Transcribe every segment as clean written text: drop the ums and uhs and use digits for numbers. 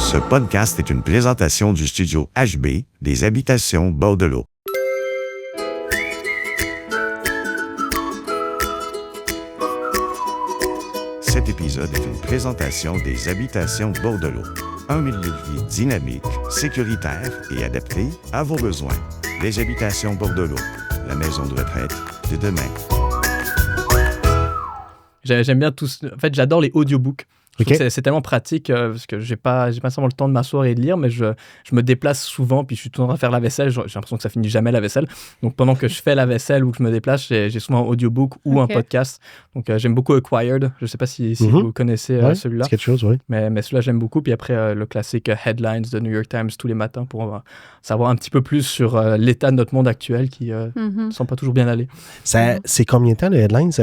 Ce podcast est une présentation du studio HB des Habitations Bordelot. Cet épisode est une présentation des Habitations Bordelot. Un milieu de vie dynamique, sécuritaire et adapté à vos besoins. Les Habitations Bordelot, la maison de retraite de demain. J'aime bien tout. En fait, j'adore les audiobooks. Je trouve que c'est tellement pratique parce que j'ai pas seulement le temps de m'asseoir et de lire, mais je me déplace souvent, puis je suis tout le temps en train de faire la vaisselle. J'ai l'impression que ça finit jamais la vaisselle. Donc pendant que je fais la vaisselle ou que je me déplace, j'ai souvent un audiobook ou un podcast. Donc j'aime beaucoup Acquired. Je sais pas si vous connaissez celui-là. C'est quelque chose, oui. Mais celui-là, j'aime beaucoup. Puis après, le classique Headlines de New York Times tous les matins pour savoir un petit peu plus sur l'état de notre monde actuel qui ne sont pas toujours bien allés. C'est combien de temps, le Headlines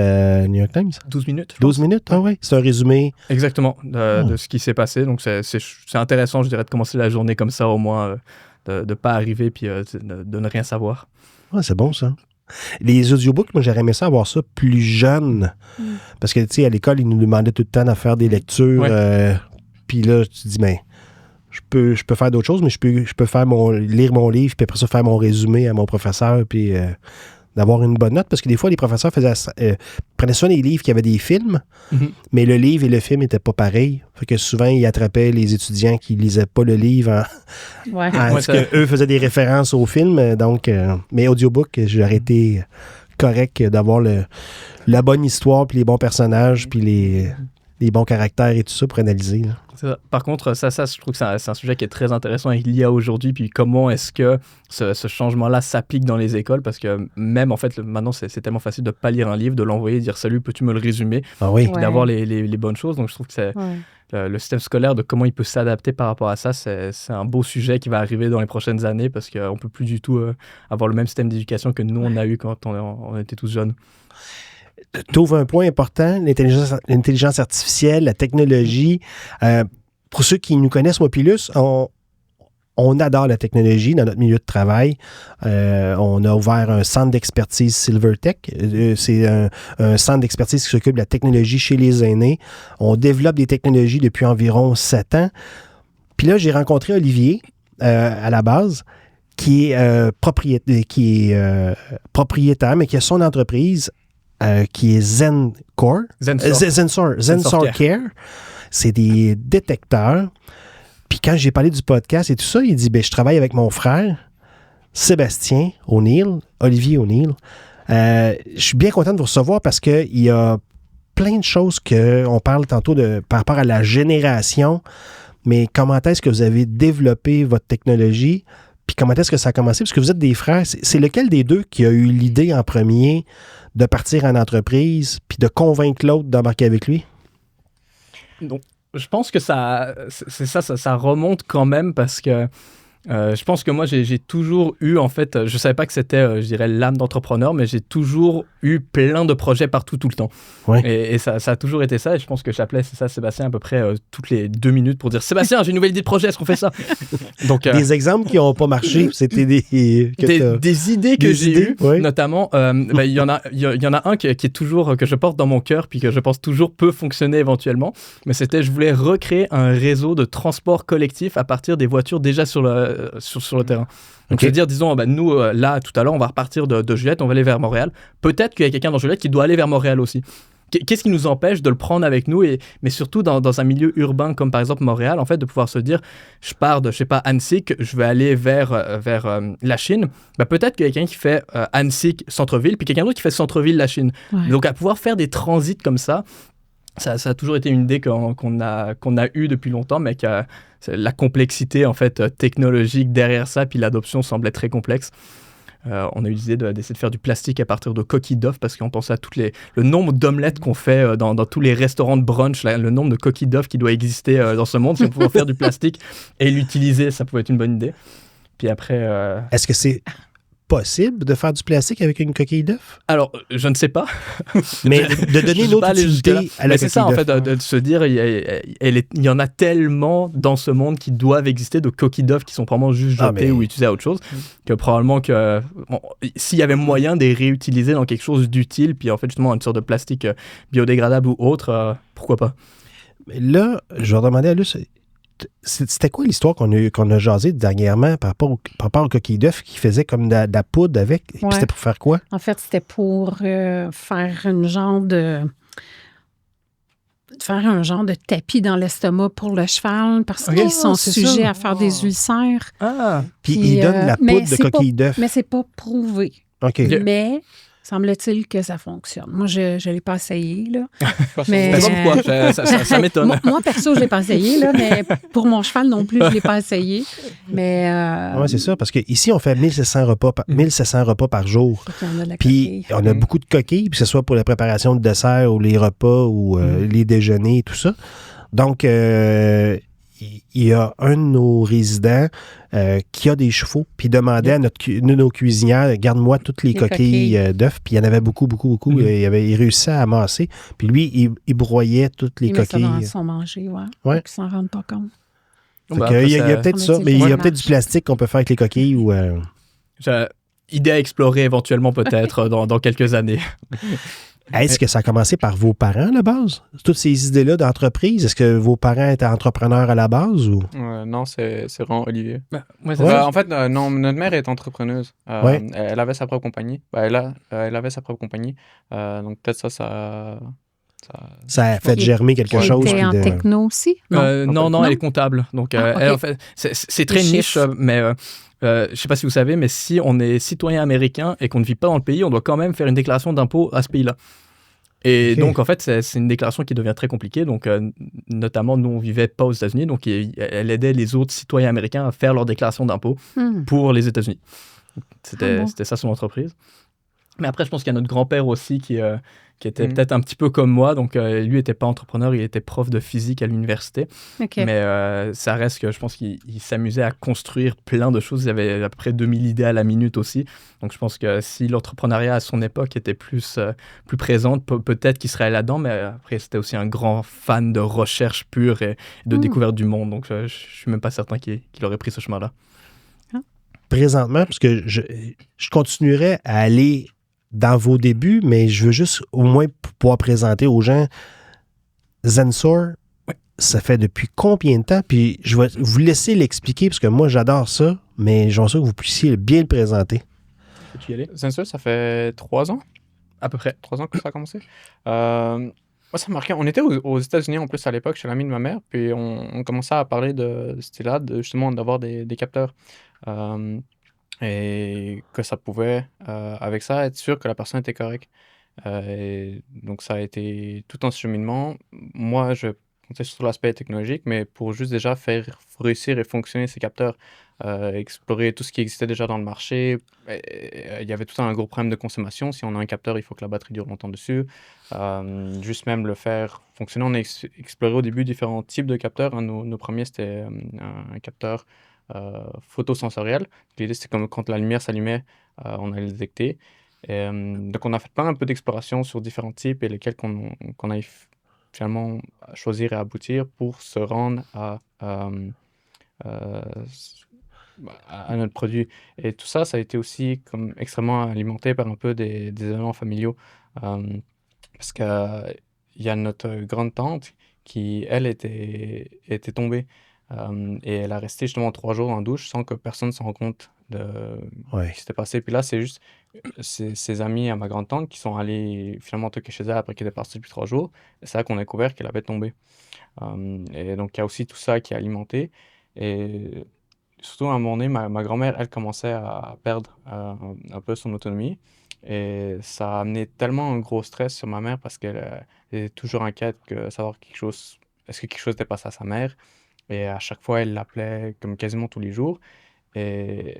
New York Times? 12 minutes. 12 minutes, ah oui. C'est un résumé. Exactement, de ce qui s'est passé. Donc, c'est intéressant, je dirais, de commencer la journée comme ça, au moins, de ne pas arriver puis de ne rien savoir. Ouais, c'est bon, ça. Les audiobooks, moi, j'aurais aimé ça avoir ça plus jeune. Parce que, tu sais, à l'école, ils nous demandaient tout le temps de faire des lectures. Puis là, tu te dis, mais je peux faire d'autres choses, mais je peux lire mon livre, puis après ça, faire mon résumé à mon professeur, puis d'avoir une bonne note. Parce que des fois, les professeurs prenaient souvent des livres qui avaient des films, mais le livre et le film n'étaient pas pareils. Fait que souvent, ils attrapaient les étudiants qui ne lisaient pas le livre parce qu'eux faisaient des références au film. Donc, mais audiobook, j'aurais été correct d'avoir la bonne histoire, puis les bons personnages, puis les bons caractères et tout ça pour analyser. Là. Par contre, ça, je trouve que c'est un sujet qui est très intéressant avec l'IA aujourd'hui, puis comment est-ce que ce changement-là s'applique dans les écoles, parce que même, en fait, maintenant, c'est tellement facile de ne pas lire un livre, de l'envoyer, de dire « Salut, peux-tu me le résumer ?» d'avoir les bonnes choses. Donc, je trouve que c'est le système scolaire, de comment il peut s'adapter par rapport à ça, c'est un beau sujet qui va arriver dans les prochaines années, parce qu'on ne peut plus du tout avoir le même système d'éducation que nous, on a eu quand on était tous jeunes. Tu ouvres un point important, l'intelligence artificielle, la technologie. Pour ceux qui nous connaissent, moi puis Luce, on adore la technologie dans notre milieu de travail. On a ouvert un centre d'expertise Silvertech. C'est un centre d'expertise qui s'occupe de la technologie chez les aînés. On développe des technologies depuis environ 7 ans. Puis là, j'ai rencontré Olivier à la base, qui est propriétaire, mais qui a son entreprise qui est Zensor Care. C'est des détecteurs. Puis quand j'ai parlé du podcast et tout ça, il dit, je travaille avec mon frère, Sébastien O'Neill, Olivier O'Neill. Je suis bien content de vous recevoir parce qu'il y a plein de choses qu'on parle tantôt par rapport à la génération, mais comment est-ce que vous avez développé votre technologie? Puis comment est-ce que ça a commencé? Parce que vous êtes des frères. C'est lequel des deux qui a eu l'idée en premier de partir en entreprise puis de convaincre l'autre d'embarquer avec lui? Donc, je pense que ça remonte quand même parce que je pense que moi, j'ai toujours eu, en fait, je ne savais pas que c'était, je dirais, l'âme d'entrepreneur, mais j'ai toujours eu plein de projets partout, tout le temps. Ouais. Et ça a toujours été ça. Et je pense que j'appelais Sébastien à peu près toutes les 2 minutes pour dire « Sébastien, j'ai une nouvelle idée de projet, est-ce qu'on fait ça? » Donc, des exemples qui n'ont pas marché, c'était des idées que j'ai eues, notamment. Il y en a un qui est toujours, que je porte dans mon cœur, puis que je pense toujours peut fonctionner éventuellement. Mais c'était, je voulais recréer un réseau de transport collectif à partir des voitures déjà sur le terrain. Donc, je veux dire, disons, nous, là, tout à l'heure, on va repartir de Joliette, on va aller vers Montréal. Peut-être qu'il y a quelqu'un dans Joliette qui doit aller vers Montréal aussi. Qu'est-ce qui nous empêche de le prendre avec nous, mais surtout dans un milieu urbain comme par exemple Montréal, en fait, de pouvoir se dire, je pars de, je sais pas, Annecy, je vais aller vers la Chine. Peut-être qu'il y a quelqu'un qui fait Annecy, centre-ville, puis quelqu'un d'autre qui fait centre-ville, la Chine. Ouais. Donc, à pouvoir faire des transits comme ça, ça a toujours été une idée qu'on a eue depuis longtemps, mais que la complexité en fait technologique derrière ça, puis l'adoption semblait très complexe. On a eu l'idée d'essayer de faire du plastique à partir de coquilles d'œufs parce qu'on pensait à le nombre d'omelettes qu'on fait dans tous les restaurants de brunch, le nombre de coquilles d'œufs qui doit exister dans ce monde. Si on pouvait faire du plastique et l'utiliser, ça pouvait être une bonne idée. Puis après... Est-ce que c'est possible de faire du plastique avec une coquille d'œuf? Alors, je ne sais pas. Mais de donner une autre utilité à la coquille d'œuf. C'est ça, en fait, de se dire, il y en a tellement dans ce monde qui doivent exister de coquilles d'œuf qui sont probablement juste jetées ou utilisées à autre chose, que probablement que s'il y avait moyen de les réutiliser dans quelque chose d'utile, puis en fait, justement, une sorte de plastique biodégradable ou autre, pourquoi pas? Mais là, je vais demander à Luce, c'était quoi l'histoire qu'on a jasé dernièrement par rapport aux coquilles d'œufs qui faisaient comme de la poudre avec? Et puis c'était pour faire quoi? En fait, c'était pour faire un genre de tapis dans l'estomac pour le cheval parce qu'ils sont sujets à faire des ulcères. Puis ils donnent la poudre de coquilles d'œufs. Mais c'est pas prouvé. OK. Mais semble-t-il que ça fonctionne. Moi, je ne l'ai pas essayé, là. Mais pourquoi? Ça m'étonne. Moi, perso, je ne l'ai pas essayé, là, mais pour mon cheval non plus, je ne l'ai pas essayé. Mais oui, c'est ça, parce qu'ici, on fait 1700 repas par jour. Puis on a beaucoup de coquilles, que ce soit pour la préparation de dessert ou les repas ou les déjeuners et tout ça. Donc, il y a un de nos résidents qui a des chevaux, puis il demandait à nos cuisinières, garde-moi toutes les coquilles d'œufs, puis il y en avait beaucoup. Il réussissait à amasser, puis lui, il broyait toutes les coquilles. Il met ça dans son manger, ouais. Ils s'en rendent pas compte. Il y a peut-être ça, mais il y a peut-être du plastique qu'on peut faire avec les coquilles ou... Idée à explorer éventuellement peut-être dans quelques années. Est-ce que ça a commencé par vos parents à la base? Toutes ces idées-là d'entreprise, est-ce que vos parents étaient entrepreneurs à la base? Ou? Non, c'est vraiment Olivier. En fait, non, notre mère est entrepreneuse. Elle avait sa propre compagnie. Elle avait sa propre compagnie. Donc peut-être ça a fait germer quelque chose. Elle était en techno aussi? Non, elle est comptable. Donc, elle, en fait, c'est très niche, mais... je ne sais pas si vous savez, mais si on est citoyen américain et qu'on ne vit pas dans le pays, on doit quand même faire une déclaration d'impôt à ce pays-là. Et donc, en fait, c'est une déclaration qui devient très compliquée. Donc, notamment, nous, on ne vivait pas aux États-Unis. Donc, elle aidait les autres citoyens américains à faire leur déclaration d'impôt pour les États-Unis. C'était ça son entreprise. Mais après, je pense qu'il y a notre grand-père aussi qui était peut-être un petit peu comme moi. Donc, lui n'était pas entrepreneur, il était prof de physique à l'université. Okay. Mais ça reste que je pense qu'il s'amusait à construire plein de choses. Il avait à peu près 2000 idées à la minute aussi. Donc, je pense que si l'entrepreneuriat à son époque était plus présente, peut-être qu'il serait là-dedans. Mais après, c'était aussi un grand fan de recherche pure et de découverte du monde. Donc, je ne suis même pas certain qu'il aurait pris ce chemin-là. Présentement, parce que je continuerai à aller dans vos débuts, mais je veux juste au moins pouvoir présenter aux gens Zensor, ça fait depuis combien de temps? Puis je vais vous laisser l'expliquer, parce que moi, j'adore ça, mais j'aimerais ça que vous puissiez bien le présenter. Peux-tu y aller? Zensor, ça fait 3 ans? À peu près. 3 ans que ça a commencé. Moi, ça marquait. On était aux États-Unis en plus à l'époque, chez l'ami de ma mère, puis on commençait à parler de ce style-là, justement d'avoir des capteurs. Et que ça pouvait, avec ça, être sûr que la personne était correcte. Et donc, ça a été tout un cheminement. Moi, je comptais sur l'aspect technologique, mais pour juste déjà faire réussir et fonctionner ces capteurs, explorer tout ce qui existait déjà dans le marché. Il y avait tout un gros problème de consommation. Si on a un capteur, il faut que la batterie dure longtemps dessus. Juste même le faire fonctionner. On a exploré au début différents types de capteurs. Nos premiers, c'était un capteur photosensoriel. L'idée, c'est comme quand la lumière s'allumait, on allait le détecter. Donc, on a fait un peu d'exploration sur différents types et lesquels qu'on a finalement choisir et aboutir pour se rendre à notre produit. Et tout ça, ça a été aussi comme extrêmement alimenté par un peu des éléments familiaux. Parce qu'il y a notre grande tante qui, elle, était tombée. Et elle a resté justement 3 jours en douche sans que personne ne se rende compte de ce qui s'était passé. Puis là, c'est juste ses amis à ma grande-tante qui sont allés finalement toquer chez elle après qu'elle était partie depuis 3 jours. Et c'est là qu'on a découvert qu'elle avait tombé. Et donc, il y a aussi tout ça qui a alimenté. Et surtout, à un moment donné, ma grand-mère, elle commençait à perdre un peu son autonomie. Et ça a amené tellement un gros stress sur ma mère parce qu'elle était toujours inquiète de savoir est-ce que quelque chose était passé à sa mère. Et à chaque fois, elle l'appelait comme quasiment tous les jours. Et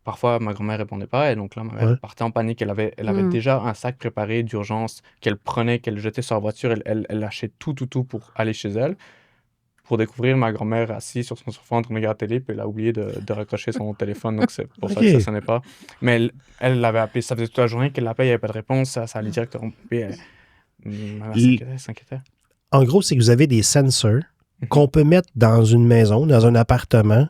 parfois, ma grand-mère ne répondait pas. Et donc là, ma mère partait en panique. Elle avait déjà un sac préparé d'urgence qu'elle prenait, qu'elle jetait sur la voiture. Elle lâchait tout pour aller chez elle. Pour découvrir ma grand-mère assise sur son sofa en train de regarder la télé. Puis elle a oublié de raccrocher son téléphone. Donc c'est pour ça que ça ne sonnait pas. Mais elle l'avait appelé. Ça faisait toute la journée qu'elle l'appelait. Il n'y avait pas de réponse. Ça allait directement. Ma mère s'inquiétait. En gros, c'est que vous avez des sensors qu'on peut mettre dans une maison, dans un appartement,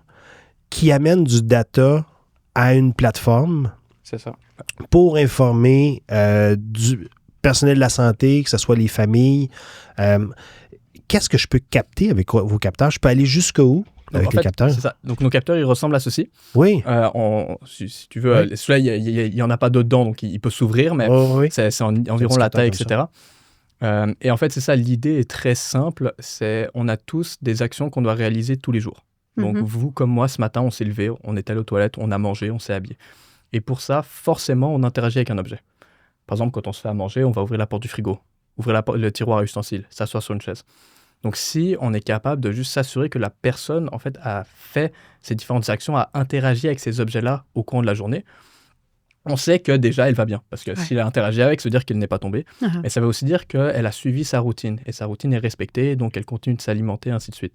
qui amène du data à une plateforme. C'est ça. Pour informer du personnel de la santé, que ce soit les familles. Qu'est-ce que je peux capter avec vos capteurs? Je peux aller jusqu'où? Avec les capteurs. C'est ça. Donc, nos capteurs, ils ressemblent à ceci. Oui. Si tu veux, celui-là, il n'y en a pas dedans, donc il peut s'ouvrir, mais c'est environ la taille, etc. Et en fait, c'est ça, l'idée est très simple. On a tous des actions qu'on doit réaliser tous les jours. Donc, vous comme moi, ce matin, on s'est levé, on est allé aux toilettes, on a mangé, on s'est habillé. Et pour ça, forcément, on interagit avec un objet. Par exemple, quand on se fait à manger, on va ouvrir la porte du frigo, ouvrir le tiroir à ustensiles, s'asseoir sur une chaise. Donc, si on est capable de juste s'assurer que la personne, en fait, a fait ces différentes actions, a interagi avec ces objets-là au cours de la journée, on sait que déjà, elle va bien. Parce que s'il a interagi avec, ça veut dire qu'elle n'est pas tombée. Mais ça veut aussi dire qu'elle a suivi sa routine. Et sa routine est respectée, donc elle continue de s'alimenter, ainsi de suite.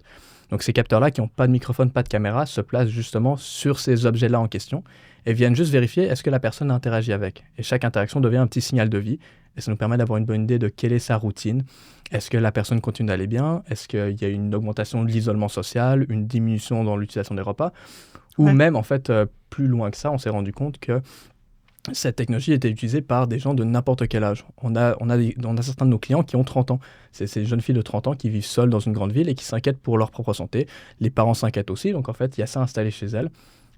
Donc, ces capteurs-là, qui n'ont pas de microphone, pas de caméra, se placent justement sur ces objets-là en question et viennent juste vérifier est-ce que la personne a interagi avec. Et chaque interaction devient un petit signal de vie. Et ça nous permet d'avoir une bonne idée de quelle est sa routine. Est-ce que la personne continue d'aller bien? Est-ce qu'il y a une augmentation de l'isolement social, une diminution dans l'utilisation des repas? Ou même, en fait, plus loin que ça, on s'est rendu compte que cette technologie était utilisée par des gens de n'importe quel âge. On a certains de nos clients qui ont 30 ans. C'est ces jeunes filles de 30 ans qui vivent seules dans une grande ville et qui s'inquiètent pour leur propre santé. Les parents s'inquiètent aussi, donc en fait, il y a ça installé chez elles.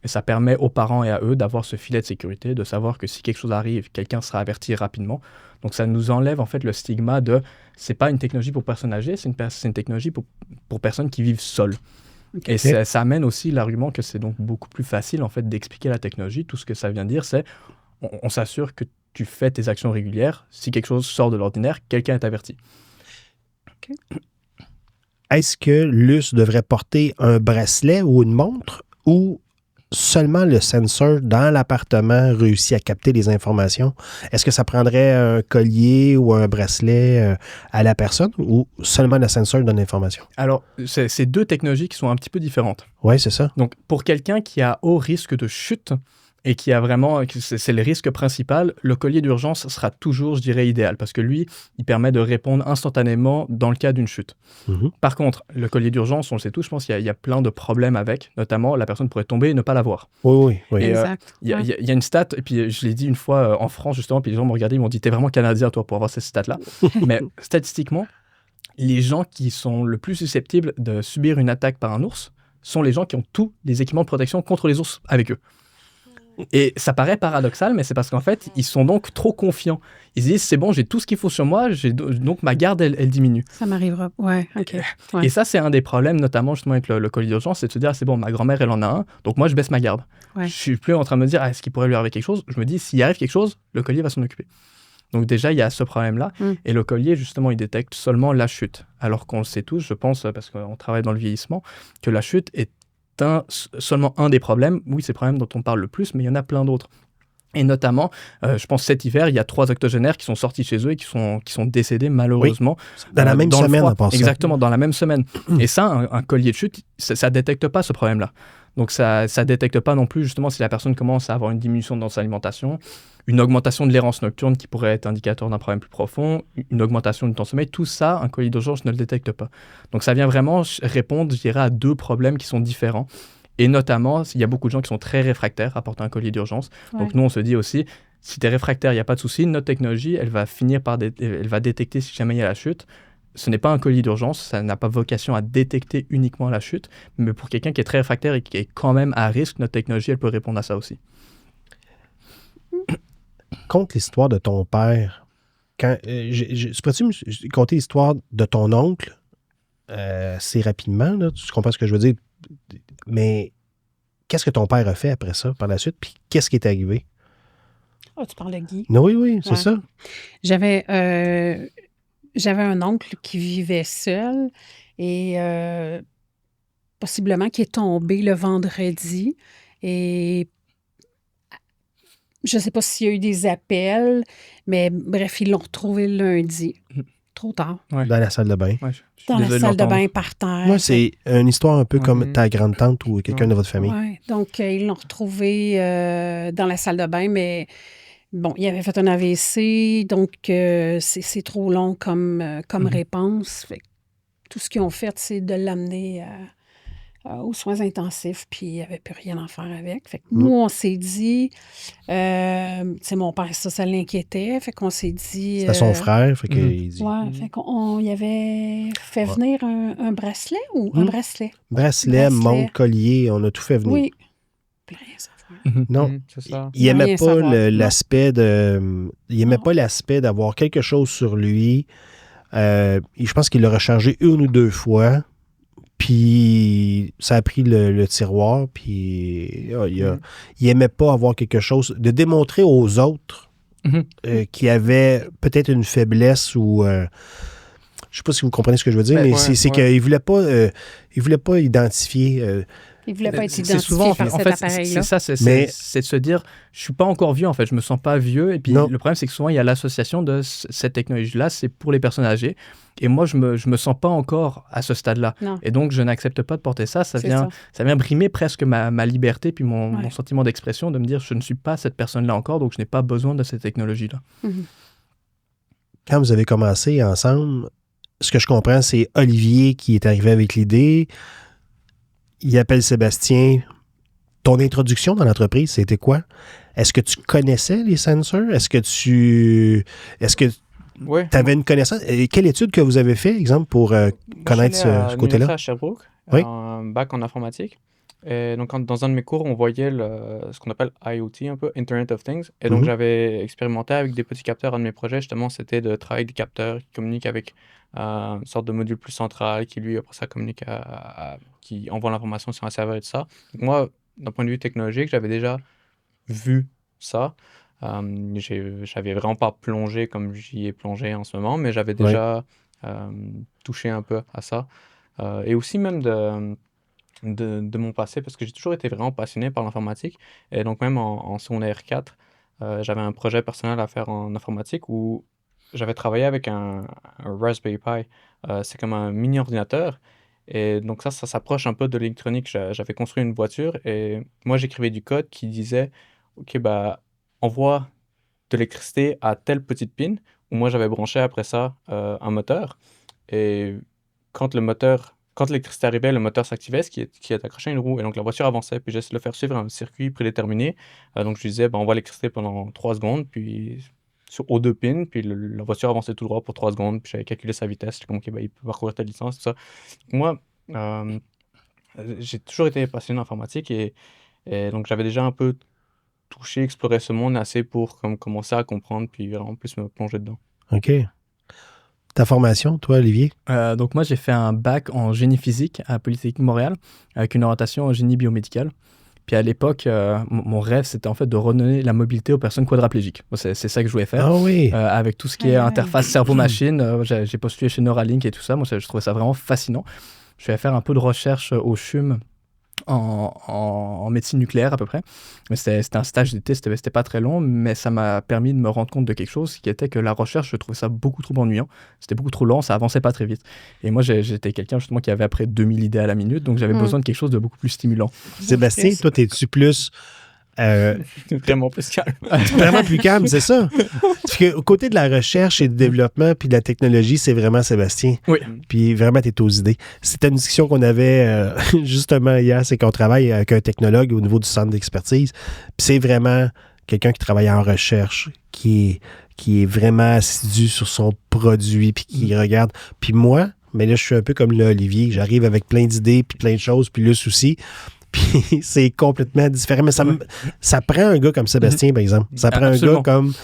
Et ça permet aux parents et à eux d'avoir ce filet de sécurité, de savoir que si quelque chose arrive, quelqu'un sera averti rapidement. Donc ça nous enlève en fait le stigma de c'est pas une technologie pour personnes âgées, c'est une technologie pour personnes qui vivent seules. Okay. Et ça amène aussi l'argument que c'est donc beaucoup plus facile en fait d'expliquer la technologie. Tout ce que ça vient dire, c'est on s'assure que tu fais tes actions régulières. Si quelque chose sort de l'ordinaire, quelqu'un est averti. Okay. Est-ce que Luce devrait porter un bracelet ou une montre ou seulement le sensor dans l'appartement réussit à capter les informations? Est-ce que ça prendrait un collier ou un bracelet à la personne ou seulement le sensor donne l'information? Alors, c'est deux technologies qui sont un petit peu différentes. Oui, c'est ça. Donc, pour quelqu'un qui a haut risque de chute, et qui a vraiment, c'est le risque principal, le collier d'urgence sera toujours, je dirais, idéal, parce que lui, il permet de répondre instantanément dans le cas d'une chute. Par contre, le collier d'urgence, on le sait tous, je pense qu'il y a plein de problèmes avec, notamment la personne pourrait tomber et ne pas l'avoir. Oui. Et, exact. Il y a une stat, et puis je l'ai dit une fois en France, justement, puis les gens m'ont regardé, ils m'ont dit, t'es vraiment canadien, toi, pour avoir cette stat-là. Mais statistiquement, les gens qui sont le plus susceptibles de subir une attaque par un ours sont les gens qui ont tous les équipements de protection contre les ours avec eux. Et ça paraît paradoxal, mais c'est parce qu'en fait, ils sont donc trop confiants. Ils se disent, c'est bon, j'ai tout ce qu'il faut sur moi, donc ma garde, elle diminue. Ça m'arrivera, ouais, OK. Ouais. Et ça, c'est un des problèmes, notamment justement avec le collier d'urgence, c'est de se dire, c'est bon, ma grand-mère, elle en a un, donc moi, je baisse ma garde. Ouais. Je suis plus en train de me dire, est-ce qu'il pourrait lui arriver quelque chose? Je me dis, s'il arrive quelque chose, le collier va s'en occuper. Donc déjà, il y a ce problème-là. Et le collier, justement, il détecte seulement la chute. Alors qu'on le sait tous, je pense, parce qu'on travaille dans le vieillissement, que la chute est seulement un des problèmes. Oui, c'est le problème dont on parle le plus, mais il y en a plein d'autres. Et notamment, je pense cet hiver, il y a 3 octogénaires qui sont sortis chez eux et qui sont décédés malheureusement. Oui, dans la même semaine, on pense. Exactement, dans la même semaine. Et ça, un collier de chute, ça ne détecte pas ce problème-là. Donc ça ne détecte pas non plus justement si la personne commence à avoir une diminution dans sa alimentation, une augmentation de l'errance nocturne qui pourrait être indicateur d'un problème plus profond, une augmentation du temps de sommeil. Tout ça, un collier d'urgence ne le détecte pas. Donc ça vient vraiment répondre, je dirais, à 2 problèmes qui sont différents. Et notamment, il y a beaucoup de gens qui sont très réfractaires à porter un collier d'urgence. Ouais. Donc nous, on se dit aussi, si tu es réfractaire, il n'y a pas de souci, notre technologie, elle va finir par elle va détecter si jamais il y a la chute. Ce n'est pas un collier d'urgence, ça n'a pas vocation à détecter uniquement la chute, mais pour quelqu'un qui est très réfractaire et qui est quand même à risque, notre technologie, elle peut répondre à ça aussi. Conte l'histoire de ton père. Pourrais-tu me conter l'histoire de ton oncle assez rapidement, là, tu comprends ce que je veux dire? Mais qu'est-ce que ton père a fait après ça, par la suite? Puis qu'est-ce qui est arrivé? Oh, tu parles de Guy? Oui, c'est ça. J'avais un oncle qui vivait seul et possiblement qui est tombé le vendredi. Et je ne sais pas s'il y a eu des appels, mais bref, ils l'ont retrouvé le lundi. Trop tard. Ouais. Dans la salle de bain. Ouais, dans la salle de bain, par terre. Moi, c'est une histoire un peu comme ta grande-tante ou quelqu'un de votre famille. Oui, donc ils l'ont retrouvé dans la salle de bain, mais bon, il avait fait un AVC, donc c'est trop long comme réponse. Fait que tout ce qu'ils ont fait, c'est de l'amener aux soins intensifs, puis il n'y avait plus rien à faire avec. Fait que nous, on s'est dit, mon père, ça l'inquiétait, fait qu'on s'est dit... C'était son frère, fait qu'il dit... Ouais, fait qu'on y avait fait venir un bracelet ou un bracelet? Bracelet, montre, collier, on a tout fait venir. Oui. Plus rien savoir. Non, c'est ça. Il n'aimait pas l'aspect de... Il n'aimait pas l'aspect d'avoir quelque chose sur lui. Je pense qu'il l'a rechargé 1 ou 2 fois. Puis ça a pris le tiroir, puis il aimait pas avoir quelque chose, de démontrer aux autres qu'il avait peut-être une faiblesse ou... je sais pas si vous comprenez ce que je veux dire, mais c'est qu'il voulait pas identifier... il voulait pas être identifié par cet appareil-là. C'est ça, c'est de se dire, je suis pas encore vieux, en fait, je me sens pas vieux. Et puis le problème, c'est que souvent, il y a l'association de cette technologie-là, c'est pour les personnes âgées. Et moi, je me sens pas encore à ce stade-là. Non. Et donc, je n'accepte pas de porter ça. Ça vient brimer presque ma liberté, puis mon sentiment d'expression, de me dire, je ne suis pas cette personne-là encore, donc je n'ai pas besoin de cette technologie-là. Mm-hmm. Quand vous avez commencé ensemble, ce que je comprends, c'est Olivier qui est arrivé avec l'idée. Il appelle Sébastien. Ton introduction dans l'entreprise, c'était quoi? Est-ce que tu connaissais les sensors? Est-ce que tu avais une connaissance? Quelle étude que vous avez fait, exemple, pour connaître ce côté-là? À Sherbrooke, un bac en informatique. Et donc, dans un de mes cours, on voyait ce qu'on appelle IoT, un peu, Internet of Things. Et donc, j'avais expérimenté avec des petits capteurs. Un de mes projets, justement, c'était de travailler avec des capteurs qui communiquent avec une sorte de module plus central qui, lui, après ça, communique qui envoie l'information sur un serveur et tout ça. Donc, moi, d'un point de vue technologique, j'avais déjà vu ça. J'avais vraiment pas plongé comme j'y ai plongé en ce moment, mais j'avais déjà touché un peu à ça. Et aussi même de mon passé, parce que j'ai toujours été vraiment passionné par l'informatique. Et donc même en secondaire 4, j'avais un projet personnel à faire en informatique où j'avais travaillé avec un Raspberry Pi. C'est comme un mini-ordinateur. Et donc ça s'approche un peu de l'électronique. J'avais construit une voiture et moi, j'écrivais du code qui disait « OK, envoie de l'électricité à telle petite pin » où moi, j'avais branché après ça un moteur. Et quand l'électricité arrivait, le moteur s'activait, ce qui est accroché à une roue. Et donc, la voiture avançait. Puis, j'essayais de le faire suivre un circuit prédéterminé. Donc, je lui disais, envoie l'électricité pendant 3 secondes, puis aux 2 pins. Puis, la voiture avançait tout droit pour 3 secondes. Puis, j'avais calculé sa vitesse. J'étais comme, OK, il peut parcourir telle distance, tout ça. Donc, moi, j'ai toujours été passionné d'informatique. Et donc, j'avais déjà un peu touché, exploré ce monde assez pour commencer à comprendre, puis vraiment plus me plonger dedans. OK. Ta formation, toi, Olivier? Donc moi, j'ai fait un bac en génie physique à Polytechnique Montréal avec une orientation en génie biomédical. Puis à l'époque, mon rêve, c'était en fait de redonner la mobilité aux personnes quadraplégiques. C'est ça que je voulais faire. Ah oui! Avec tout ce qui est interface cerveau-machine, j'ai postulé chez Neuralink et tout ça. Moi, je trouvais ça vraiment fascinant. Je vais faire un peu de recherche au CHUM en médecine nucléaire à peu près. Mais c'était un stage d'été, c'était pas très long, mais ça m'a permis de me rendre compte de quelque chose qui était que la recherche, je trouvais ça beaucoup trop ennuyant. C'était beaucoup trop lent, ça avançait pas très vite. Et moi, j'étais quelqu'un justement qui avait après 2000 idées à la minute, donc j'avais besoin de quelque chose de beaucoup plus stimulant. Sébastien, toi, t'es-tu plus... Vraiment plus calme. Vraiment plus calme, c'est ça. Parce qu'au côté de la recherche et du développement puis de la technologie, c'est vraiment Sébastien. Oui. Puis vraiment, t'es aux idées. C'était une discussion qu'on avait justement hier, c'est qu'on travaille avec un technologue au niveau du centre d'expertise. Puis c'est vraiment quelqu'un qui travaille en recherche, qui est vraiment assidu sur son produit puis qui regarde. Puis moi, mais là, je suis un peu comme là, Olivier. J'arrive avec plein d'idées puis plein de choses, puis le souci... Puis c'est complètement différent. Mais ça prend un gars comme Sébastien, par exemple. Ça prend un gars comme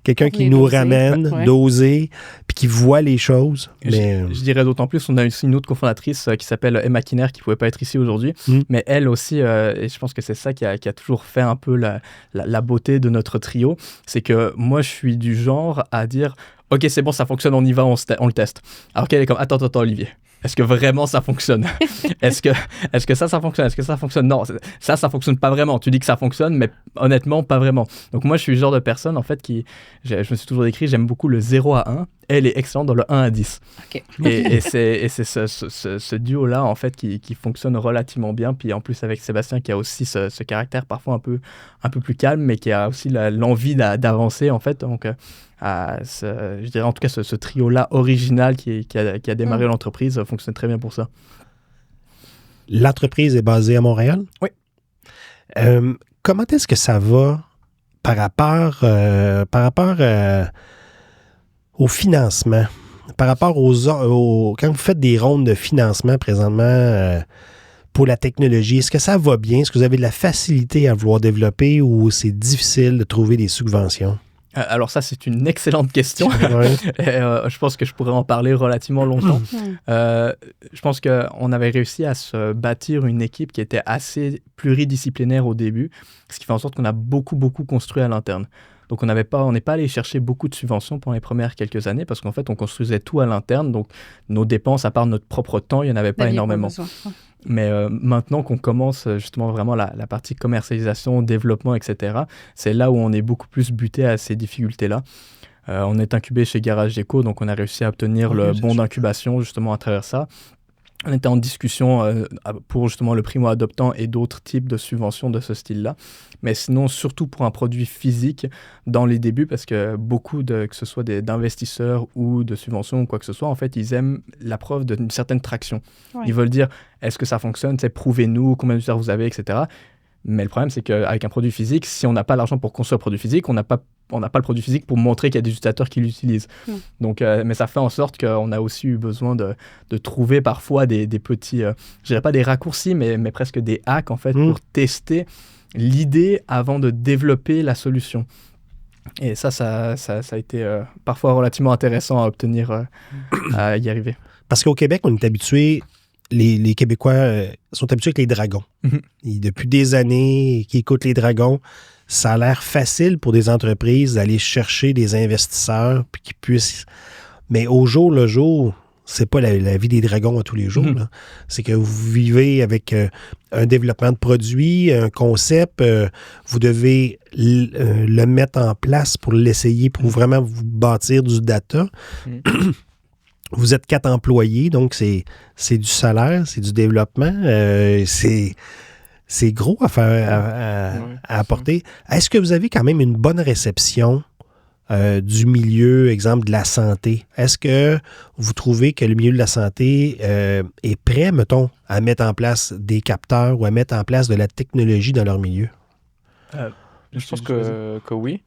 quelqu'un qui nous ramène, dosé, puis qui voit les choses. Mais... Je dirais d'autant plus, on a aussi une autre cofondatrice qui s'appelle Emma Kinner, qui ne pouvait pas être ici aujourd'hui. Mais elle aussi, et je pense que c'est ça qui a toujours fait un peu la beauté de notre trio, c'est que moi, je suis du genre à dire « Ok, c'est bon, ça fonctionne, on y va, on le teste. » Alors qu'elle est comme « Attends, Olivier. Est-ce que vraiment ça fonctionne? Est-ce que ça fonctionne? Est-ce que ça fonctionne? Non, ça fonctionne pas vraiment. Tu dis que ça fonctionne, mais honnêtement, pas vraiment. Donc moi, je suis le genre de personne, en fait, je me suis toujours décrit, j'aime beaucoup le 0 à 1. Elle est excellente dans le 1 à 10. Okay. Et c'est ce duo-là, en fait, qui fonctionne relativement bien. Puis en plus, avec Sébastien, qui a aussi ce caractère parfois un peu plus calme, mais qui a aussi l'envie d'avancer, en fait. Donc, je dirais en tout cas, ce trio-là original qui a démarré l'entreprise fonctionne très bien pour ça. L'entreprise est basée à Montréal? Oui. Comment est-ce que ça va par rapport au financement? Par rapport quand vous faites des rondes de financement présentement pour la technologie, est-ce que ça va bien? Est-ce que vous avez de la facilité à vouloir développer ou c'est difficile de trouver des subventions? Alors ça, c'est une excellente question. Ouais. Je pense que je pourrais en parler relativement longtemps. Je pense qu'on avait réussi à se bâtir une équipe qui était assez pluridisciplinaire au début, ce qui fait en sorte qu'on a beaucoup construit à l'interne. Donc, on n'est pas allé chercher beaucoup de subventions pendant les premières quelques années parce qu'en fait, on construisait tout à l'interne. Donc, nos dépenses, à part notre propre temps, il n'y en avait pas énormément. Mais maintenant qu'on commence justement vraiment la partie commercialisation, développement, etc., c'est là où on est beaucoup plus buté à ces difficultés-là. On est incubé chez Garage Déco, donc on a réussi à obtenir le bon d'incubation justement à travers ça. On était en discussion pour justement le primo-adoptant et d'autres types de subventions de ce style-là. Mais sinon, surtout pour un produit physique dans les débuts, parce que beaucoup que ce soit d'investisseurs ou de subventions ou quoi que ce soit, en fait, ils aiment la preuve d'une certaine traction. Ouais. Ils veulent dire, est-ce que ça fonctionne? Prouvez-nous combien d'utilisateurs vous avez, etc. Mais le problème, c'est qu'avec un produit physique, si on n'a pas l'argent pour construire un produit physique, on n'a pas le produit physique pour montrer qu'il y a des utilisateurs qui l'utilisent. Donc, mais ça fait en sorte qu'on a aussi eu besoin de trouver parfois des petits, je dirais pas des raccourcis, mais presque des hacks en fait, pour tester l'idée avant de développer la solution. Et ça a été parfois relativement intéressant à obtenir, à y arriver. Parce qu'au Québec, on est habitué... Les Québécois sont habitués avec les dragons. Et depuis des années qu'ils écoutent les dragons, ça a l'air facile pour des entreprises d'aller chercher des investisseurs puis qu'ils puissent... Mais au jour le jour, c'est pas la vie des dragons à tous les jours. Là. C'est que vous vivez avec un développement de produit, un concept, vous devez le mettre en place pour l'essayer, pour vraiment vous bâtir du data. Vous êtes 4 employés, donc c'est du salaire, c'est du développement, c'est gros à faire à apporter. Est-ce que vous avez quand même une bonne réception du milieu, exemple, de la santé? Est-ce que vous trouvez que le milieu de la santé est prêt, mettons, à mettre en place des capteurs ou à mettre en place de la technologie dans leur milieu? Je pense que oui.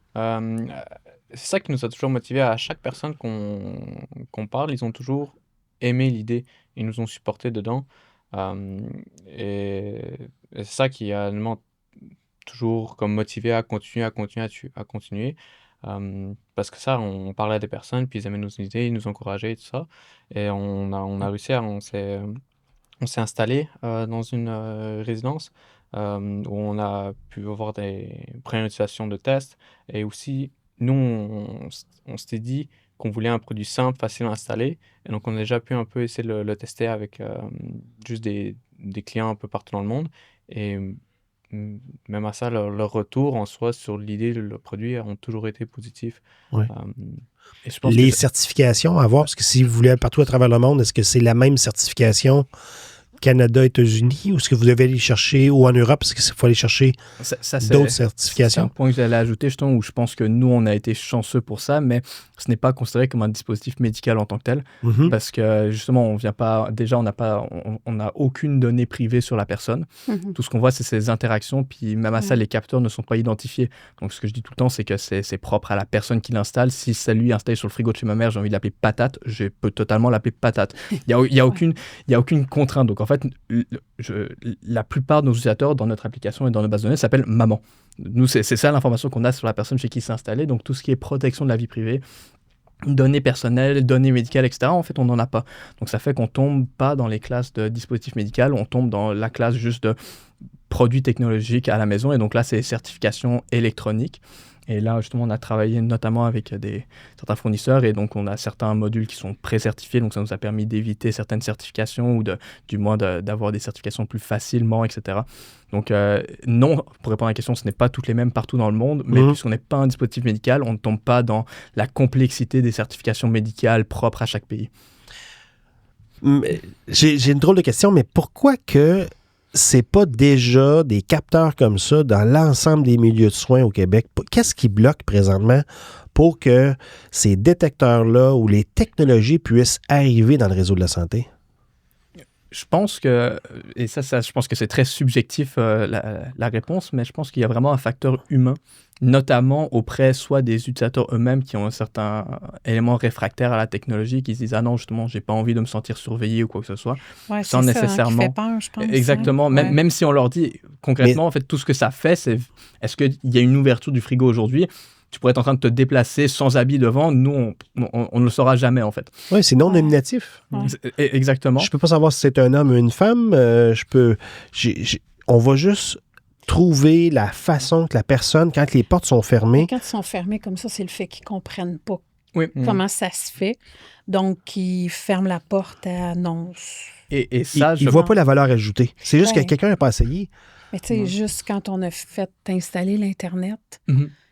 C'est ça qui nous a toujours motivés. À chaque personne qu'on parle, ils ont toujours aimé l'idée. Ils nous ont supportés dedans. Et c'est ça qui a toujours comme motivé à continuer. Parce que ça, on parlait à des personnes, puis ils aimaient nos idées, ils nous encourageaient et tout ça. Et on a réussi on s'est installé dans une résidence où on a pu avoir des premières utilisations de tests. Et aussi, nous, on s'était dit qu'on voulait un produit simple, facile à installer. Et donc, on a déjà pu un peu essayer de le tester avec juste des clients un peu partout dans le monde. Et même à ça, leur retour en soi sur l'idée de le produit ont toujours été positifs. Ouais. Et je pense les certifications à avoir, parce que si vous voulez aller partout à travers le monde, est-ce que c'est la même certification Canada, États-Unis, ou est-ce que vous devez aller chercher, ou en Europe, parce qu'il faut aller chercher d'autres certifications? C'est un point que j'allais ajouter, justement, où je pense que nous, on a été chanceux pour ça, mais ce n'est pas considéré comme un dispositif médical en tant que tel, parce que, justement, on vient pas... Déjà, on n'a aucune donnée privée sur la personne. Tout ce qu'on voit, c'est ses interactions, puis même à ça, les capteurs ne sont pas identifiés. Donc, ce que je dis tout le temps, c'est que c'est propre à la personne qui l'installe. Si ça lui est installé sur le frigo de chez ma mère, j'ai envie de l'appeler Patate, je peux totalement l'appeler Patate. Il n'y a aucune contrainte. Donc, en fait, la plupart de nos utilisateurs dans notre application et dans nos bases de données s'appellent maman. Nous, c'est ça l'information qu'on a sur la personne chez qui c'est installé. Donc, tout ce qui est protection de la vie privée, données personnelles, données médicales, etc., en fait, on n'en a pas. Donc, ça fait qu'on ne tombe pas dans les classes de dispositifs médicaux, on tombe dans la classe juste de produits technologiques à la maison. Et donc là, c'est certification électronique. Et là, justement, on a travaillé notamment avec certains fournisseurs et donc on a certains modules qui sont pré-certifiés. Donc, ça nous a permis d'éviter certaines certifications ou du moins d'avoir des certifications plus facilement, etc. Donc, non, pour répondre à la question, ce n'est pas toutes les mêmes partout dans le monde, mais puisqu'on n'est pas un dispositif médical, on ne tombe pas dans la complexité des certifications médicales propres à chaque pays. J'ai une drôle de question, mais pourquoi que c'est pas déjà des capteurs comme ça dans l'ensemble des milieux de soins au Québec? Qu'est-ce qui bloque présentement pour que ces détecteurs-là ou les technologies puissent arriver dans le réseau de la santé? Je pense que, et ça je pense que c'est très subjectif la réponse, mais je pense qu'il y a vraiment un facteur humain, notamment auprès soit des utilisateurs eux-mêmes qui ont un certain élément réfractaire à la technologie, qui se disent « Ah non, justement, j'ai pas envie de me sentir surveillé ou quoi que ce soit. » Ouais, Sans c'est nécessairement... ça, qui fait peur, je pense. Exactement. Ouais. Même si on leur dit concrètement, en fait, tout ce que ça fait, c'est est-ce qu'il y a une ouverture du frigo aujourd'hui? Tu pourrais être en train de te déplacer sans habit devant. Nous, on ne le saura jamais, en fait. Oui, c'est non nominatif. Ouais. Exactement. Je peux pas savoir si c'est un homme ou une femme. On va juste trouver la façon que la personne, quand les portes sont fermées... Quand ils sont fermés comme ça, c'est le fait qu'ils ne comprennent pas Oui. comment ça se fait. Donc, ils ferment la porte à annonce. Et ça, ils ne voient pas la valeur ajoutée. C'est juste Ouais. que quelqu'un n'a pas essayé. Mais tu sais, juste quand on a fait installer l'Internet,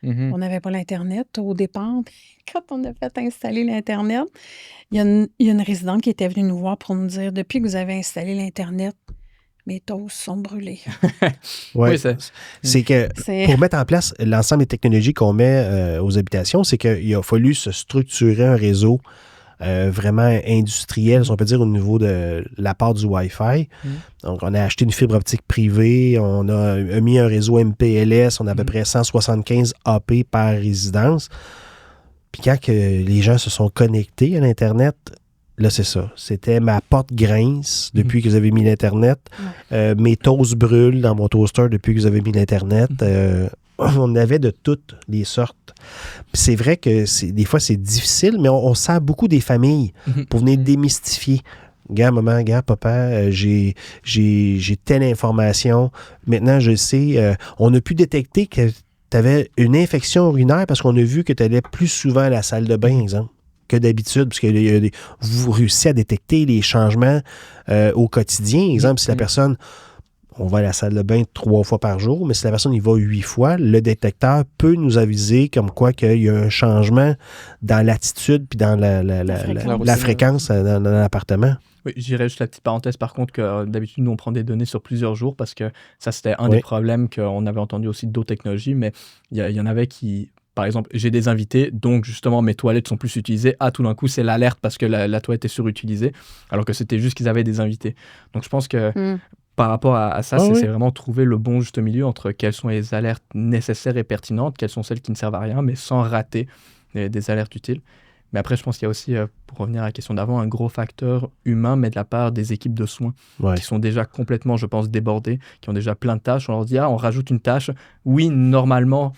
on n'avait pas l'Internet au départ. Quand on a fait installer l'Internet, il y a une résidente qui était venue nous voir pour nous dire « Depuis que vous avez installé l'Internet, mes toasts sont brûlés. » Ouais. Oui, c'est que pour mettre en place l'ensemble des technologies qu'on met aux habitations, c'est qu'il a fallu se structurer un réseau vraiment industriel, si on peut dire, au niveau de la part du Wi-Fi. Donc, on a acheté une fibre optique privée, on a mis un réseau MPLS, on a à peu près 175 AP par résidence. Puis quand que les gens se sont connectés à l'Internet, là, c'est ça. C'était ma porte grince depuis que vous avez mis l'Internet. Mes toasts brûlent dans mon toaster depuis que vous avez mis l'Internet. On avait de toutes les sortes. Puis c'est vrai que des fois, c'est difficile, mais on sert beaucoup des familles pour venir démystifier. Gars, maman, gars, papa, j'ai telle information. Maintenant, je sais. On a pu détecter que tu avais une infection urinaire parce qu'on a vu que tu allais plus souvent à la salle de bain, exemple, que d'habitude, parce que vous réussissez à détecter les changements au quotidien. Exemple, si la personne... On va à la salle de bain 3 fois par jour, mais si la personne y va 8 fois, le détecteur peut nous aviser comme quoi qu'il y a un changement dans l'attitude puis dans la fréquence dans l'appartement. Oui, je dirais juste la petite parenthèse, par contre, que d'habitude, nous, on prend des données sur plusieurs jours parce que ça, c'était un des problèmes qu'on avait entendu aussi d'autres technologies, mais il y en avait qui... Par exemple, j'ai des invités, donc justement, mes toilettes sont plus utilisées. Ah, tout d'un coup, c'est l'alerte parce que la toilette est surutilisée, alors que c'était juste qu'ils avaient des invités. Donc, je pense que... Par rapport à ça, c'est vraiment trouver le bon juste milieu entre quelles sont les alertes nécessaires et pertinentes, quelles sont celles qui ne servent à rien, mais sans rater des alertes utiles. Mais après, je pense qu'il y a aussi, pour revenir à la question d'avant, un gros facteur humain, mais de la part des équipes de soins, qui sont déjà complètement, je pense, débordées, qui ont déjà plein de tâches. On leur dit, on rajoute une tâche. Oui, normalement...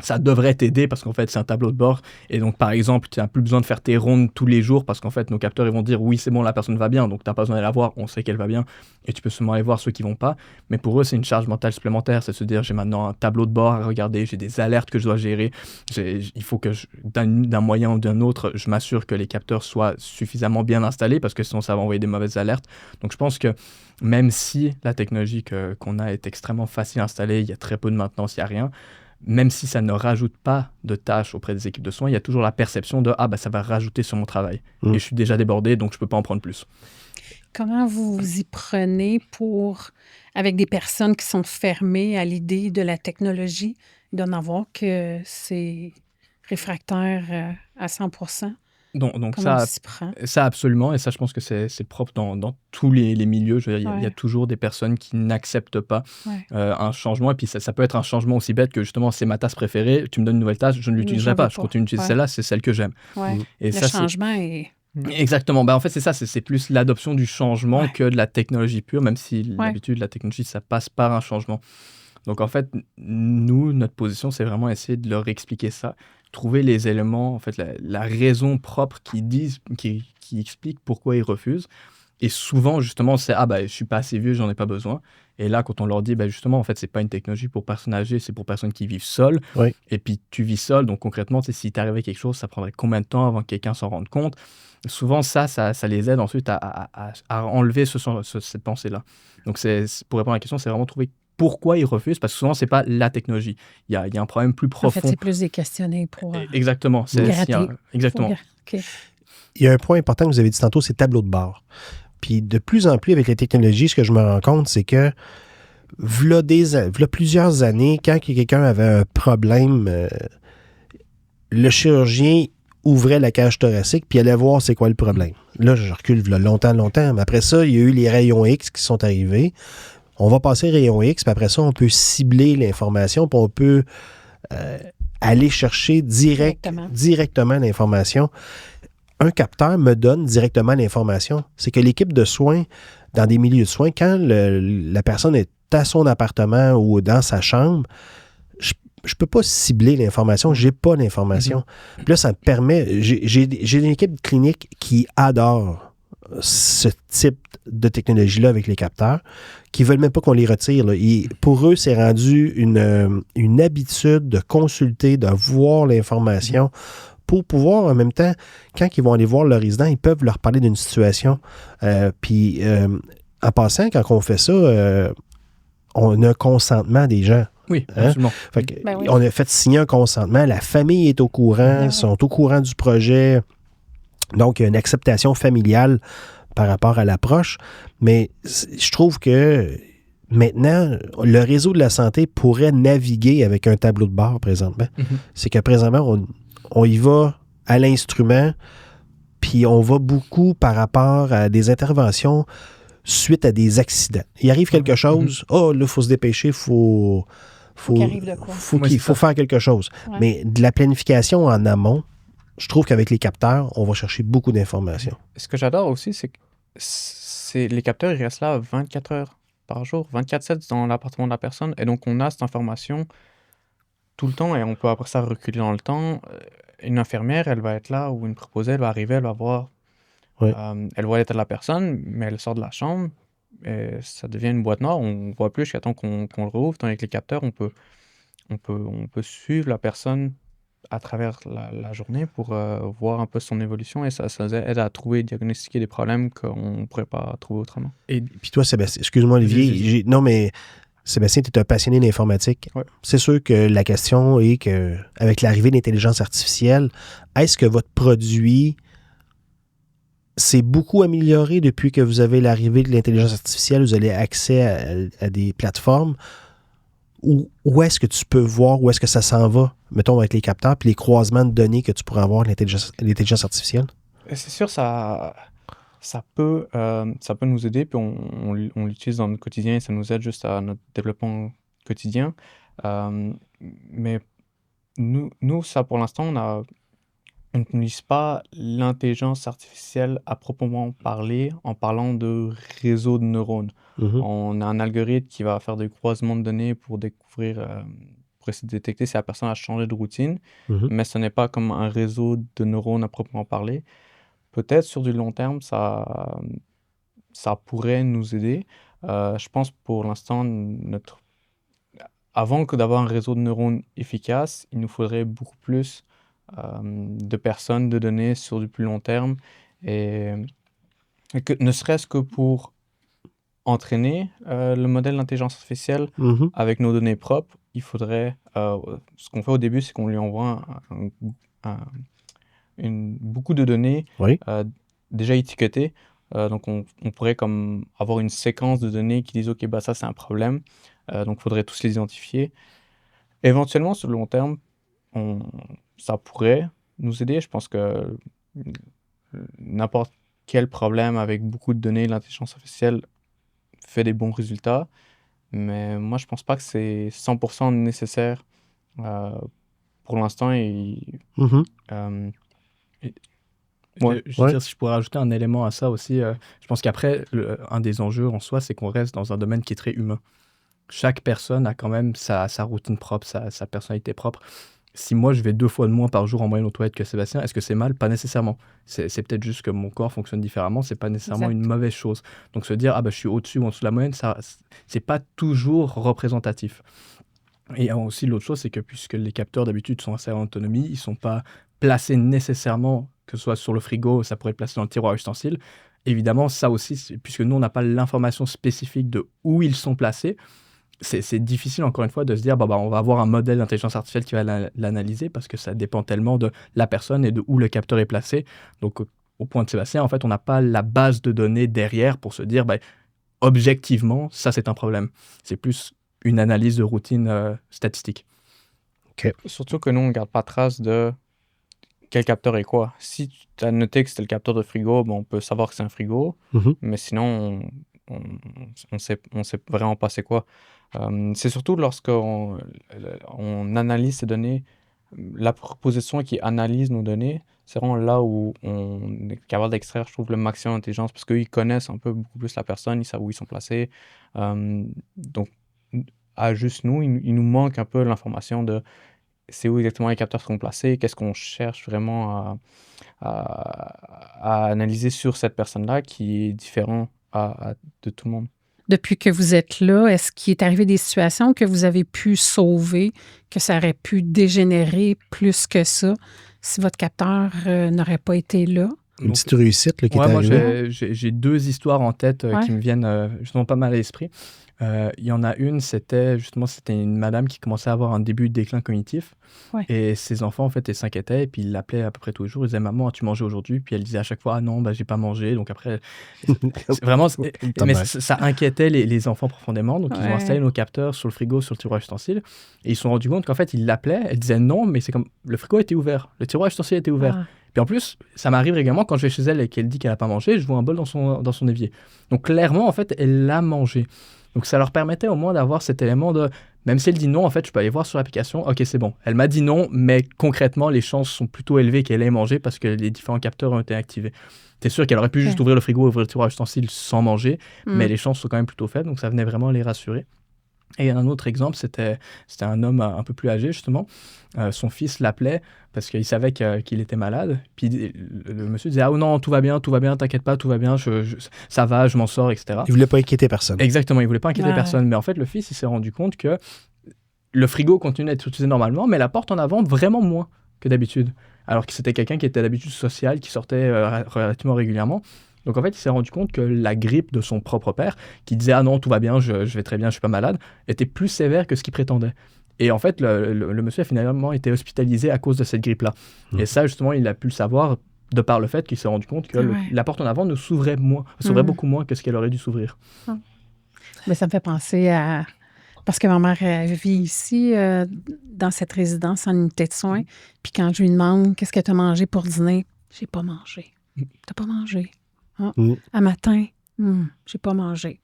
ça devrait t'aider parce qu'en fait, c'est un tableau de bord. Et donc, par exemple, tu n'as plus besoin de faire tes rondes tous les jours parce qu'en fait, nos capteurs, ils vont dire « Oui, c'est bon, la personne va bien. » Donc, tu n'as pas besoin d'aller la voir. On sait qu'elle va bien. Et tu peux seulement aller voir ceux qui ne vont pas. Mais pour eux, c'est une charge mentale supplémentaire. C'est de se dire « J'ai maintenant un tableau de bord à regarder. J'ai des alertes que je dois gérer. Il faut que, d'un moyen ou d'un autre, je m'assure que les capteurs soient suffisamment bien installés parce que sinon, ça va envoyer des mauvaises alertes. » Donc, je pense que même si la technologie qu'on a est extrêmement facile à installer, il y a très peu de maintenance, il n'y a rien, même si ça ne rajoute pas de tâches auprès des équipes de soins, il y a toujours la perception de « Ah, ça va rajouter sur mon travail. Et je suis déjà débordé, donc je ne peux pas en prendre plus. » Comment vous y prenez avec des personnes qui sont fermées à l'idée de la technologie, d'en avoir que c'est réfractaire à 100%? Donc ça absolument, et ça je pense que c'est propre dans tous les milieux. Je veux dire, il y a toujours des personnes qui n'acceptent pas un changement, et puis ça peut être un changement aussi bête que justement c'est ma tasse préférée, tu me donnes une nouvelle tasse, je ne l'utiliserai pas, je continue d'utiliser celle-là, c'est celle que j'aime. Et le changement est... Exactement, en fait c'est ça, c'est plus l'adoption du changement que de la technologie pure, même si d'habitude la technologie ça passe par un changement. Donc en fait, nous, notre position, c'est vraiment essayer de leur expliquer ça, trouver les éléments, en fait, la raison propre qui explique pourquoi ils refusent. Et souvent, justement, c'est « Ah, je suis pas assez vieux, j'en ai pas besoin. » Et là, quand on leur dit, justement, en fait, c'est pas une technologie pour personnes âgées, c'est pour personnes qui vivent seules. Et puis, tu vis seul, donc concrètement, si t'arrivait quelque chose, ça prendrait combien de temps avant que quelqu'un s'en rende compte? Souvent, ça les aide ensuite à enlever cette pensée-là. Donc, pour répondre à la question, c'est vraiment trouver pourquoi ils refusent, parce que souvent, c'est pas la technologie. Il y a un problème plus profond. En fait, c'est plus des questionner pour... Exactement. Exactement. Okay. Il y a un point important que vous avez dit tantôt, c'est tableau de bord. Puis de plus en plus, avec les technologies, ce que je me rends compte, c'est que v'là plusieurs années, quand quelqu'un avait un problème, le chirurgien, ouvrait la cage thoracique puis allait voir c'est quoi le problème. Là, je recule longtemps, mais après ça, il y a eu les rayons X qui sont arrivés. On va passer rayon X, puis après ça, on peut cibler l'information, puis on peut aller chercher directement l'information. Un capteur me donne directement l'information. C'est que l'équipe de soins, dans des milieux de soins, quand la personne est à son appartement ou dans sa chambre, je ne peux pas cibler l'information, je n'ai pas l'information. Puis là, ça me permet... J'ai une équipe clinique qui adore ce type de technologie-là avec les capteurs, qui ne veulent même pas qu'on les retire. Là. Pour eux, c'est rendu une habitude de consulter, de voir l'information pour pouvoir, en même temps, quand ils vont aller voir leurs résidents, ils peuvent leur parler d'une situation. Puis, en passant, quand on fait ça, on a un consentement des gens. Oui, absolument. On a fait signer un consentement. La famille est au courant, sont au courant du projet. Donc, il y a une acceptation familiale par rapport à l'approche. Mais je trouve que maintenant, le réseau de la santé pourrait naviguer avec un tableau de bord présentement. C'est que présentement, on y va à l'instrument, puis on va beaucoup par rapport à des interventions suite à des accidents. Il arrive quelque chose, là, il faut se dépêcher, il faut faire quelque chose. Ouais. Mais de la planification en amont, je trouve qu'avec les capteurs, on va chercher beaucoup d'informations. Ce que j'adore aussi, c'est que les capteurs, ils restent là 24 heures par jour, 24/7 dans l'appartement de la personne, et donc on a cette information tout le temps, et on peut après ça reculer dans le temps. Une infirmière, elle va être là, ou une préposée, elle va arriver, elle va voir, elle voit l'état de la personne, mais elle sort de la chambre, et ça devient une boîte noire, on ne voit plus jusqu'à temps qu'on le rouvre. Tandis que les capteurs, on peut suivre la personne à travers la journée pour voir un peu son évolution, et ça nous aide à trouver, diagnostiquer des problèmes qu'on ne pourrait pas trouver autrement. Et puis toi, Sébastien, excuse-moi Olivier, non mais Sébastien, tu es un passionné d'informatique. Ouais. C'est sûr que la question est qu'avec l'arrivée de l'intelligence artificielle, est-ce que votre produit s'est beaucoup amélioré depuis que vous avez l'arrivée de l'intelligence artificielle? Vous avez accès à des plateformes? Où est-ce que tu peux voir où est-ce que ça s'en va, mettons, avec les capteurs puis les croisements de données que tu pourrais avoir avec l'intelligence artificielle? C'est sûr, ça peut nous aider, puis on l'utilise dans notre quotidien, et ça nous aide juste à notre développement quotidien. Mais nous, ça, pour l'instant, on n'utilise pas l'intelligence artificielle à proprement parler en parlant de réseau de neurones. On a un algorithme qui va faire des croisements de données pour essayer de détecter si la personne a changé de routine, mais ce n'est pas comme un réseau de neurones à proprement parler. Peut-être sur du long terme, ça pourrait nous aider. Je pense pour l'instant, avant que d'avoir un réseau de neurones efficace, il nous faudrait beaucoup plus de personnes, de données sur du plus long terme, et que, ne serait-ce que pour entraîner le modèle d'intelligence artificielle avec nos données propres, il faudrait... ce qu'on fait au début, c'est qu'on lui envoie beaucoup de données déjà étiquetées. Donc, on pourrait comme avoir une séquence de données qui disent « Ok, bah ça, c'est un problème. » Donc, il faudrait tous les identifier. Éventuellement, sur le long terme, ça pourrait nous aider. Je pense que n'importe quel problème avec beaucoup de données, l'intelligence artificielle fait des bons résultats. Mais moi, je pense pas que c'est 100% nécessaire pour l'instant. Je veux dire, si je pourrais ajouter un élément à ça aussi, je pense qu'après, un des enjeux en soi, c'est qu'on reste dans un domaine qui est très humain. Chaque personne a quand même sa routine propre, sa personnalité propre. Si moi, je vais 2 fois de moins par jour en moyenne aux toilettes que Sébastien, est-ce que c'est mal? Pas nécessairement. C'est peut-être juste que mon corps fonctionne différemment, c'est pas nécessairement une mauvaise chose. Donc se dire, je suis au-dessus ou en dessous de la moyenne, ça, c'est pas toujours représentatif. Et aussi, l'autre chose, c'est que puisque les capteurs d'habitude sont assez en autonomie, ils sont pas placés nécessairement, que ce soit sur le frigo, ça pourrait être placé dans le tiroir ustensile. Évidemment, ça aussi, puisque nous, on n'a pas l'information spécifique de où ils sont placés, c'est difficile, encore une fois, de se dire on va avoir un modèle d'intelligence artificielle qui va l'analyser, parce que ça dépend tellement de la personne et de où le capteur est placé. Donc, au point de Sébastien, en fait, on n'a pas la base de données derrière pour se dire objectivement, ça, c'est un problème. C'est plus une analyse de routine statistique. Okay. Surtout que nous, on ne garde pas trace de quel capteur est quoi. Si tu as noté que c'était le capteur de frigo, on peut savoir que c'est un frigo, mais sinon, on sait vraiment pas c'est quoi. C'est surtout lorsqu'on analyse ces données, la proposition qui analyse nos données, c'est vraiment là où on est capable d'extraire, je trouve, le maximum d'intelligence, parce qu'ils connaissent un peu beaucoup plus la personne, ils savent où ils sont placés. Donc, à juste nous, il nous manque un peu l'information de c'est où exactement les capteurs seront placés, qu'est-ce qu'on cherche vraiment à analyser sur cette personne-là qui est différent de tout le monde. Depuis que vous êtes là, est-ce qu'il est arrivé des situations que vous avez pu sauver, que ça aurait pu dégénérer plus que ça si votre capteur n'aurait pas été là? Une petite réussite là, qui est arrivée. Moi, j'ai 2 histoires en tête qui me viennent justement pas mal à l'esprit. Il y en a une, c'était une madame qui commençait à avoir un début de déclin cognitif. Ouais. Et ses enfants, en fait, ils s'inquiétaient. Et puis, ils l'appelaient à peu près tous les jours. Ils disaient, maman, as-tu mangé aujourd'hui? Puis elle disait à chaque fois, ah non, j'ai pas mangé. Donc après, mais ça inquiétait les enfants profondément. Donc, ils ont installé nos capteurs sur le frigo, sur le tiroir ustensile. Et ils se sont rendus compte qu'en fait, ils l'appelaient. Elle disait non, mais c'est comme le frigo était ouvert. Le tiroir ustensile était ouvert. Ah. Puis en plus, ça m'arrive régulièrement quand je vais chez elle et qu'elle dit qu'elle n'a pas mangé, je vois un bol dans son évier. Donc clairement, en fait, elle l'a mangé. Donc ça leur permettait au moins d'avoir cet élément de... Même si elle dit non, en fait, je peux aller voir sur l'application. OK, c'est bon. Elle m'a dit non, mais concrètement, les chances sont plutôt élevées qu'elle ait mangé parce que les différents capteurs ont été activés. T'es sûr qu'elle aurait pu juste ouvrir le frigo, ouvrir le tiroir ustensile sans manger, mais les chances sont quand même plutôt faibles. Donc ça venait vraiment les rassurer. Et un autre exemple, c'était un homme un peu plus âgé, justement. Son fils l'appelait parce qu'il savait qu'il était malade. Puis le monsieur disait « Ah non, tout va bien, t'inquiète pas, tout va bien, ça va, je m'en sors, etc. » Il voulait pas inquiéter personne. Exactement, il voulait pas inquiéter personne. Mais en fait, le fils, il s'est rendu compte que le frigo continuait d'être utilisé normalement, mais la porte en avant vraiment moins que d'habitude. Alors que c'était quelqu'un qui était d'habitude social, qui sortait relativement régulièrement. Donc en fait, il s'est rendu compte que la grippe de son propre père, qui disait « Ah non, tout va bien, je vais très bien, je suis pas malade », était plus sévère que ce qu'il prétendait. Et en fait, le monsieur a finalement été hospitalisé à cause de cette grippe-là. Et ça, justement, il a pu le savoir de par le fait qu'il s'est rendu compte que la porte en avant ne s'ouvrait beaucoup moins que ce qu'elle aurait dû s'ouvrir. Mais ça me fait penser à... Parce que ma mère vit ici, dans cette résidence en unité de soins. Puis quand je lui demande « Qu'est-ce que tu as mangé pour dîner? » « J'ai pas mangé. »« T'as pas mangé? » À matin, j'ai pas mangé.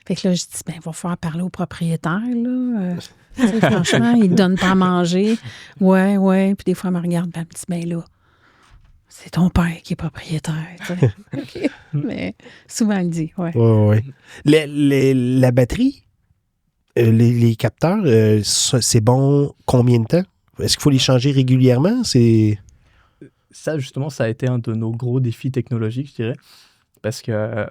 Fait que là, je dis, il va falloir parler au propriétaire, là. Franchement, il ne donne pas à manger. Ouais. Puis des fois, elle me regarde, elle me dit, là, c'est ton père qui est propriétaire. Okay. Mais souvent, elle dit, ouais. La batterie, les capteurs, c'est bon combien de temps? Est-ce qu'il faut les changer régulièrement? Ça, justement, ça a été un de nos gros défis technologiques, je dirais. Parce que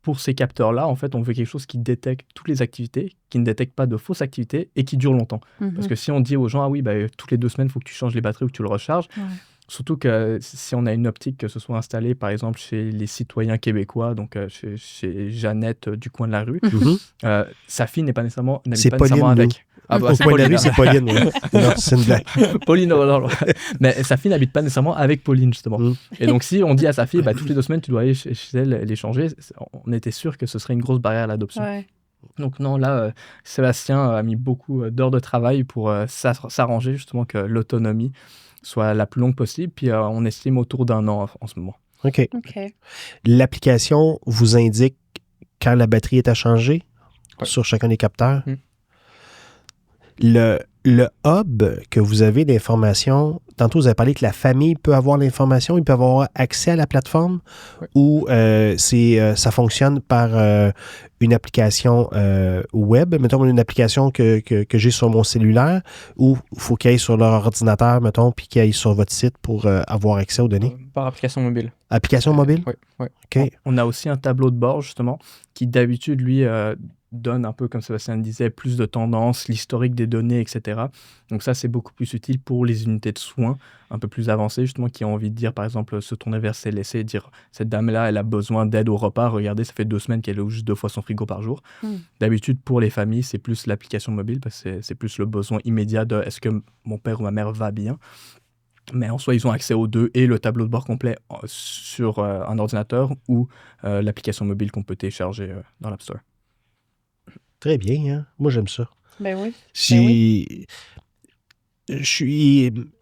pour ces capteurs-là, en fait, on veut quelque chose qui détecte toutes les activités, qui ne détecte pas de fausses activités et qui dure longtemps. Parce que si on dit aux gens, ah oui, toutes les 2 semaines, il faut que tu changes les batteries ou que tu le recharges, surtout que si on a une optique que ce soit installé, par exemple, chez les citoyens québécois, donc chez Jeannette du coin de la rue, sa fille n'habite pas nécessairement avec. C'est Pauline, c'est Pauline. Non, c'est une blague. Pauline, non. Mais sa fille n'habite pas nécessairement avec Pauline, justement. Et donc, si on dit à sa fille, toutes les 2 semaines, tu dois aller chez elle les changer, on était sûr que ce serait une grosse barrière à l'adoption. Ouais. Donc non, là, Sébastien a mis beaucoup d'heures de travail pour s'arranger, justement, que l'autonomie soit la plus longue possible. Puis on estime autour d'1 an en ce moment. OK. L'application vous indique quand la batterie est à changer sur chacun des capteurs. Le hub que vous avez d'informations, tantôt vous avez parlé que la famille peut avoir l'information, il peut avoir accès à la plateforme ou ça fonctionne par une application web, mettons une application que j'ai sur mon cellulaire ou il faut qu'il aille sur leur ordinateur, mettons, puis qu'il aille sur votre site pour avoir accès aux données? Par application mobile. Application mobile? Oui. OK. On a aussi un tableau de bord, justement, qui d'habitude, lui... donne un peu, comme Sébastien disait, plus de tendances, l'historique des données, etc. Donc ça, c'est beaucoup plus utile pour les unités de soins un peu plus avancées, justement, qui ont envie de dire, par exemple, se tourner vers CLSC et dire, cette dame-là, elle a besoin d'aide au repas, regardez, ça fait 2 semaines qu'elle ouvre juste 2 fois son frigo par jour. D'habitude, pour les familles, c'est plus l'application mobile, parce que c'est plus le besoin immédiat de, est-ce que mon père ou ma mère va bien? Mais en soi, ils ont accès aux 2 et le tableau de bord complet sur un ordinateur ou l'application mobile qu'on peut télécharger dans l'App Store. Très bien, hein? Moi, j'aime ça. Ben oui. je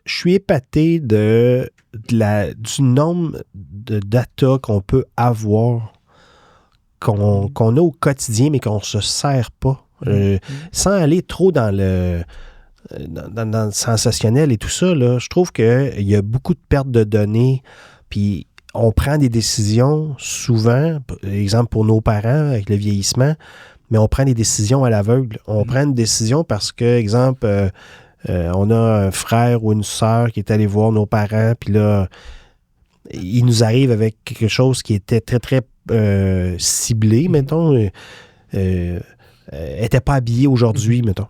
suis épaté du nombre de data qu'on peut avoir, qu'on a au quotidien, mais qu'on ne se sert pas. Sans aller trop dans le sensationnel et tout ça, là, je trouve qu'il y a beaucoup de pertes de données, puis on prend des décisions souvent, par exemple pour nos parents avec le vieillissement, mais on prend des décisions à l'aveugle. On prend une décision parce que, exemple, on a un frère ou une sœur qui est allé voir nos parents, puis là, il nous arrive avec quelque chose qui était très, très ciblé, mettons. Elle n'était pas habillée aujourd'hui, mettons.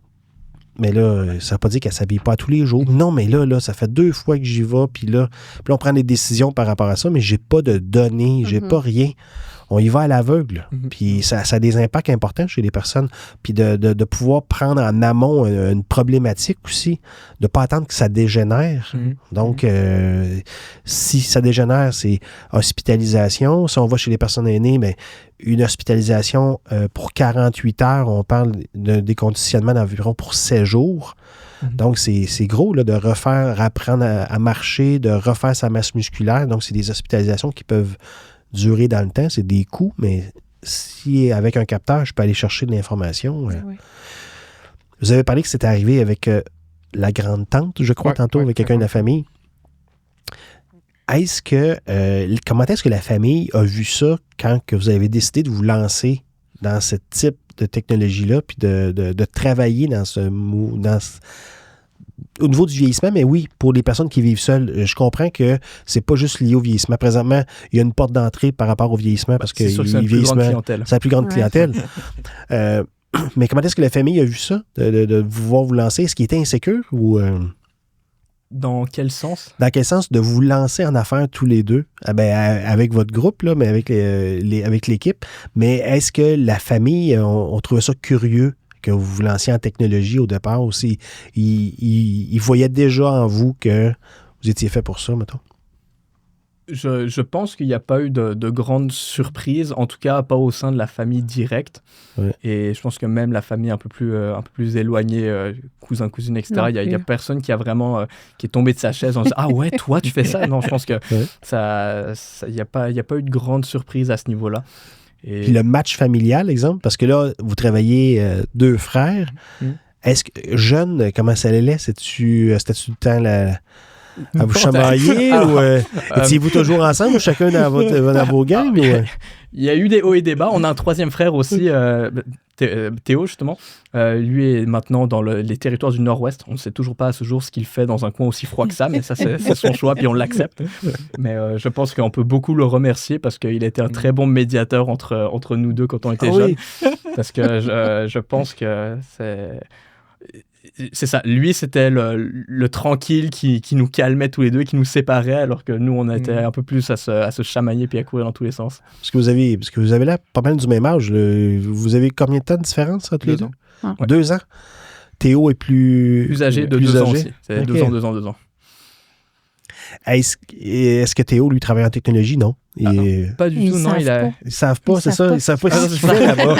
Mais là, ça ne veut pas dire qu'elle ne s'habille pas tous les jours. Non, mais là, ça fait 2 fois que j'y vais, puis là, on prend des décisions par rapport à ça, mais j'ai pas de données, j'ai pas rien. On y va à l'aveugle. Puis ça a des impacts importants chez les personnes. Puis de pouvoir prendre en amont une problématique aussi, de ne pas attendre que ça dégénère. Donc, si ça dégénère, c'est hospitalisation. Si on va chez les personnes aînées, mais une hospitalisation pour 48 heures, on parle de déconditionnement d'environ pour 7 jours. Donc, c'est gros là, de apprendre à marcher, de refaire sa masse musculaire. Donc, c'est des hospitalisations qui peuvent durer dans le temps, c'est des coûts, mais si avec un capteur, je peux aller chercher de l'information. Oui. Vous avez parlé que c'était arrivé avec la grande-tante, je crois, tantôt, avec quelqu'un de la famille. Comment est-ce que la famille a vu ça quand que vous avez décidé de vous lancer dans ce type de technologie-là, puis de travailler au niveau du vieillissement, mais oui, pour les personnes qui vivent seules, je comprends que c'est pas juste lié au vieillissement. Présentement, il y a une porte d'entrée par rapport au vieillissement parce que c'est la plus grande clientèle. C'est la plus grande clientèle. Mais comment est-ce que la famille a vu ça, de pouvoir vous lancer? Est-ce qu'il était insécure ou... Dans quel sens? Dans quel sens de vous lancer en affaires tous les deux? Avec votre groupe, là, mais avec l'équipe. Mais est-ce que la famille, on trouvait ça curieux que vous vous lanciez en technologie au départ aussi? Ils voyaient déjà en vous que vous étiez fait pour ça, mettons? Je pense qu'il n'y a pas eu de grande surprise, en tout cas pas au sein de la famille directe. Ouais. Et je pense que même la famille un peu plus éloignée, cousins, cousines, etc., il n'y a personne qui a vraiment qui est tombé de sa chaise en disant « Ah ouais, toi, tu fais ça ?» Non, je pense que il n'y a pas eu de grande surprise à ce niveau-là. Et... Puis le match familial, exemple, parce que là, vous travaillez 2 frères. Est-ce que jeune, comment ça allait? C'était-tu le temps à vous chamailler ou étiez-vous toujours ensemble, chacun dans vos gangs? Il y a eu des hauts et des bas. On a un 3e frère aussi, Théo, justement. Lui est maintenant dans les territoires du Nord-Ouest. On ne sait toujours pas à ce jour ce qu'il fait dans un coin aussi froid que ça, mais ça, c'est son choix, puis on l'accepte. Mais je pense qu'on peut beaucoup le remercier parce qu'il a été un très bon médiateur entre nous deux quand on était jeunes. Parce que je pense que c'est ça. Lui, c'était le tranquille qui nous calmait tous les deux et qui nous séparait, alors que nous, on était un peu plus à se chamailler puis à courir dans tous les sens. Parce que vous avez là pas mal du même âge. Vous avez combien de temps de différence entre les deux? 2 ans. Théo est plus âgé de 2 ans aussi. C'est 2 ans. Est-ce que Théo, lui, travaille en technologie? Non. Pas du tout, non. Ils savent pas, c'est ça. Ils savent pas ce qu'il fait là-bas.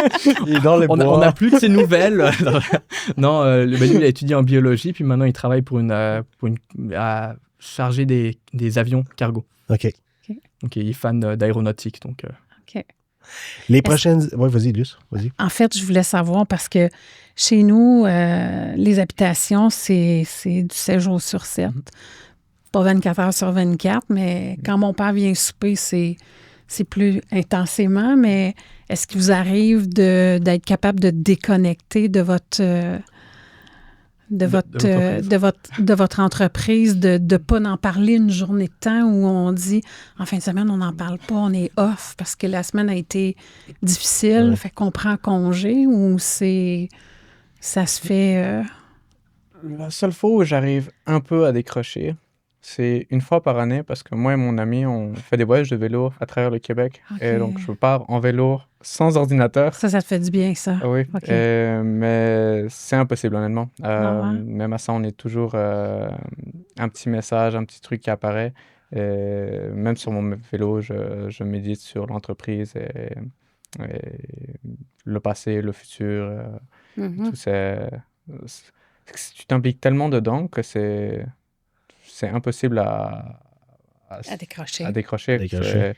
Il est dans le bois. On n'a plus de ses nouvelles. Non, lui, il a étudié en biologie, puis maintenant, il travaille pour à charger des avions cargo. OK. Donc, il est fan d'aéronautique. Donc, OK. Les prochaines... Oui, vas-y, Luce. Vas-y. En fait, je voulais savoir, parce que chez nous, les habitations, c'est du 7 jours sur 7. Pas 24 heures sur 24, mais quand mon père vient souper, c'est plus intensément. Mais est-ce qu'il vous arrive d'être capable de déconnecter de votre entreprise, de ne pas en parler une journée de temps où on dit en fin de semaine, on n'en parle pas, on est off parce que la semaine a été difficile, fait qu'on prend congé, ou ça se fait... La seule fois où j'arrive un peu à décrocher, c'est une fois par année, parce que moi et mon ami, on fait des voyages de vélo à travers le Québec. Okay. Et donc, je pars en vélo sans ordinateur. Ça te fait du bien, ça? Oui, mais c'est impossible, honnêtement. Même à ça, on est toujours un petit message, un petit truc qui apparaît. Et même sur mon vélo, je médite sur l'entreprise et le passé, le futur. Tout tu t'impliques tellement dedans que c'est impossible à décrocher. À décrocher.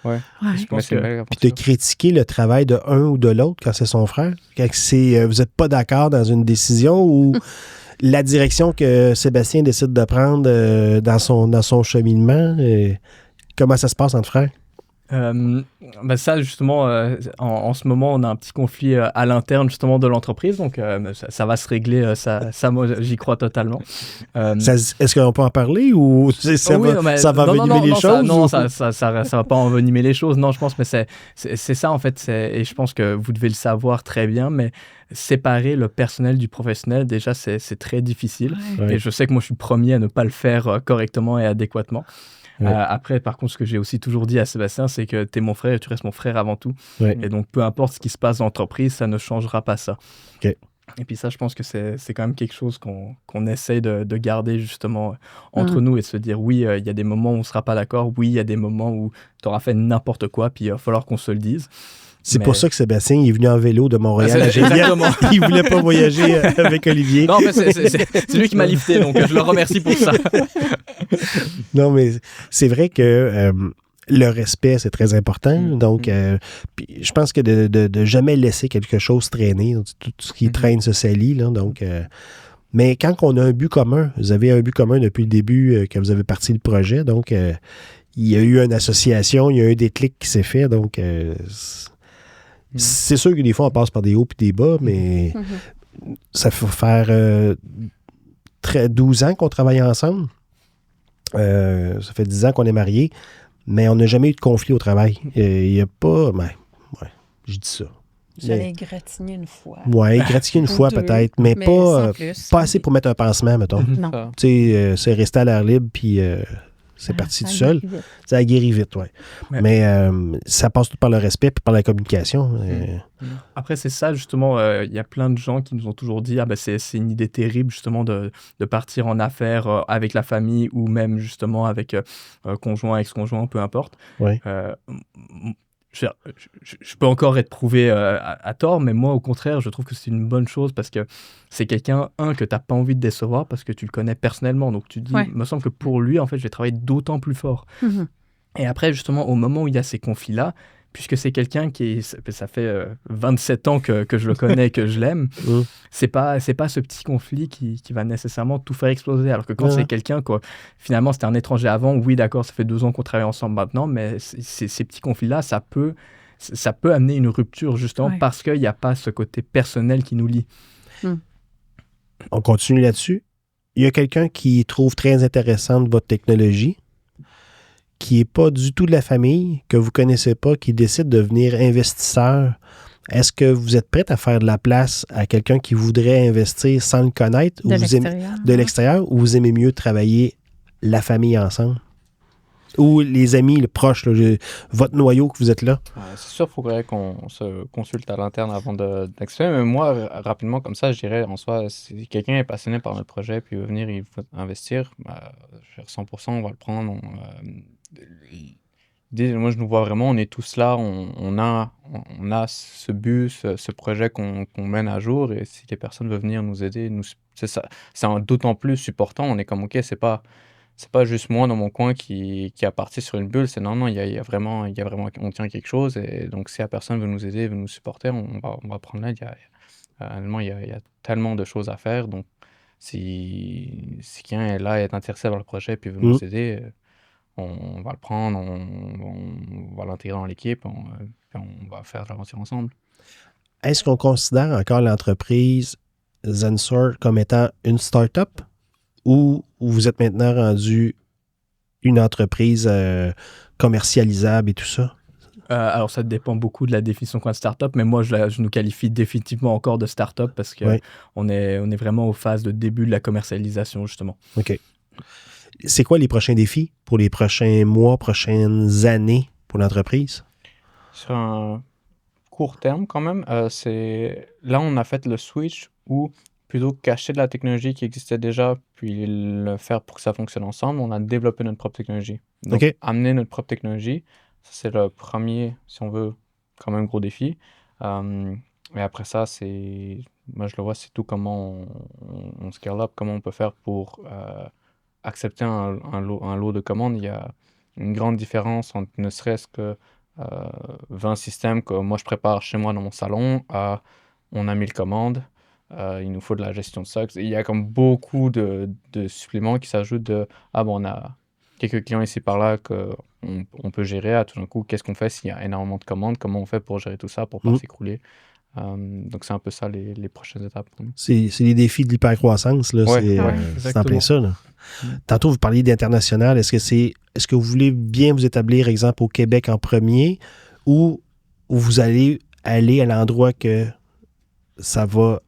Ouais. Je pense que... Puis de critiquer le travail de un ou de l'autre quand c'est son frère, quand vous n'êtes pas d'accord dans une décision ou la direction que Sébastien décide de prendre dans son cheminement, comment ça se passe entre frères? Ça, justement, en ce moment, on a un petit conflit à l'interne, justement, de l'entreprise. Donc, ça va se régler. Ça, moi, j'y crois totalement. Est-ce qu'on peut en parler ou ça va envenimer les choses? Non, ça va pas envenimer les choses. Non, je pense, mais c'est ça, en fait. Et je pense que vous devez le savoir très bien, mais séparer le personnel du professionnel, déjà, c'est très difficile. Ouais. Et je sais que moi, je suis le premier à ne pas le faire correctement et adéquatement. Ouais. Après, par contre, ce que j'ai aussi toujours dit à Sébastien, c'est que t'es mon frère et tu restes mon frère avant tout. Ouais. Et donc, peu importe ce qui se passe dans l'entreprise, ça ne changera pas ça. Okay. Et puis ça, je pense que c'est quand même quelque chose qu'on essaye de garder justement entre nous et de se dire, oui, il y a des moments où on ne sera pas d'accord, oui, il y a des moments où tu auras fait n'importe quoi, puis il va falloir qu'on se le dise. C'est pour ça que Sébastien est venu en vélo de Montréal. Exactement. Il voulait pas voyager avec Olivier. Non, mais c'est lui qui m'a lifté, donc je le remercie pour ça. Non, mais c'est vrai que le respect, c'est très important. Donc, puis je pense que de jamais laisser quelque chose traîner, tout ce qui traîne se salit. Là, donc, mais quand on a un but commun, vous avez un but commun depuis le début quand vous avez parti le projet. Donc, il y a eu une association, il y a eu un déclic qui s'est fait. Donc, c'est sûr que des fois, on passe par des hauts et des bas, mais ça fait faire 12 ans qu'on travaille ensemble. Ça fait 10 ans qu'on est mariés, mais on n'a jamais eu de conflit au travail. Il n'y a pas... Ben, ouais, je dis ça. Vous allez égratigner une fois. Oui, égratigner une fois peut-être, mais pas assez pour mettre un pansement, mettons. Non. Tu sais, c'est resté à l'air libre, puis... c'est parti tout seul. Ça a guéri vite, oui. Mais ça passe tout par le respect et par la communication. Après, c'est ça, justement. Il y a plein de gens qui nous ont toujours dit c'est une idée terrible, justement, de partir en affaires avec la famille ou même, justement, avec conjoint, ex-conjoint, peu importe. Oui. Je peux encore être prouvé à tort, mais moi, au contraire, je trouve que c'est une bonne chose parce que c'est quelqu'un, que tu n'as pas envie de décevoir parce que tu le connais personnellement. Donc, tu te dis, il me semble que pour lui, en fait, je vais travailler d'autant plus fort. Et après, justement, au moment où il y a ces conflits-là, puisque c'est quelqu'un ça fait 27 ans que je le connais, que je l'aime, c'est pas ce petit conflit qui va nécessairement tout faire exploser. Alors que quand c'est quelqu'un, finalement, c'était un étranger avant, oui, d'accord, ça fait 2 ans qu'on travaille ensemble maintenant, mais ces petits conflits-là, ça peut amener une rupture, justement, parce qu'il n'y a pas ce côté personnel qui nous lie. On continue là-dessus. Il y a quelqu'un qui trouve très intéressante votre technologie, qui n'est pas du tout de la famille, que vous ne connaissez pas, qui décide de devenir investisseur. Est-ce que vous êtes prête à faire de la place à quelqu'un qui voudrait investir sans le connaître de l'extérieur, ou vous aimez mieux travailler la famille ensemble? Ou les amis, les proches, là, votre noyau que vous êtes là? C'est sûr, il faudrait qu'on se consulte à l'interne avant d'accéder. Mais moi, rapidement, comme ça, je dirais, en soi, si quelqu'un est passionné par notre projet puis il veut venir, il veut investir, 100%, on va le prendre. Moi, je nous vois vraiment, on est tous là, on a ce but, ce projet qu'on mène à jour, et si les personnes veulent venir nous aider, c'est d'autant plus supportant. On est comme, OK, c'est pas juste moi dans mon coin qui a parti sur une bulle, c'est non, il y a vraiment, on tient quelque chose, et donc si la personne veut nous aider, veut nous supporter, on va prendre l'aide. Il y a tellement de choses à faire, donc si quelqu'un est là, est intéressé par le projet, puis veut nous aider, on va le prendre, on va l'intégrer dans l'équipe, puis on va faire de l'aventure ensemble. Est-ce qu'on considère encore l'entreprise Zensor comme étant une start-up, ou vous êtes maintenant rendu une entreprise commercialisable et tout ça? Alors, ça dépend beaucoup de la définition de start-up, mais moi, je nous qualifie définitivement encore de start-up parce qu'on est vraiment aux phases de début de la commercialisation, justement. OK. C'est quoi les prochains défis pour les prochains mois, prochaines années pour l'entreprise? Sur un court terme, quand même, là, on a fait le switch où, plutôt que cacher de la technologie qui existait déjà, puis le faire pour que ça fonctionne ensemble, on a développé notre propre technologie. Donc, amener notre propre technologie, ça, c'est le premier, si on veut, quand même gros défi. Et après ça, moi je le vois, c'est tout comment on scale up, comment on peut faire pour accepter un lot de commandes. Il y a une grande différence entre ne serait-ce que 20 systèmes que moi je prépare chez moi dans mon salon à on a 1000 commandes, il nous faut de la gestion de stock. Il y a comme beaucoup de suppléments qui s'ajoutent on a quelques clients ici par là qu'on peut gérer. À tout d'un coup, qu'est-ce qu'on fait s'il y a énormément de commandes? Comment on fait pour gérer tout ça, pour ne pas s'écrouler? Donc, c'est un peu ça les prochaines étapes pour nous. C'est les défis de l'hypercroissance, là. C'est en plein ça, là. Tantôt, vous parliez d'international. Est-ce que vous voulez bien vous établir, exemple, au Québec en premier, ou vous allez aller à l'endroit que ça va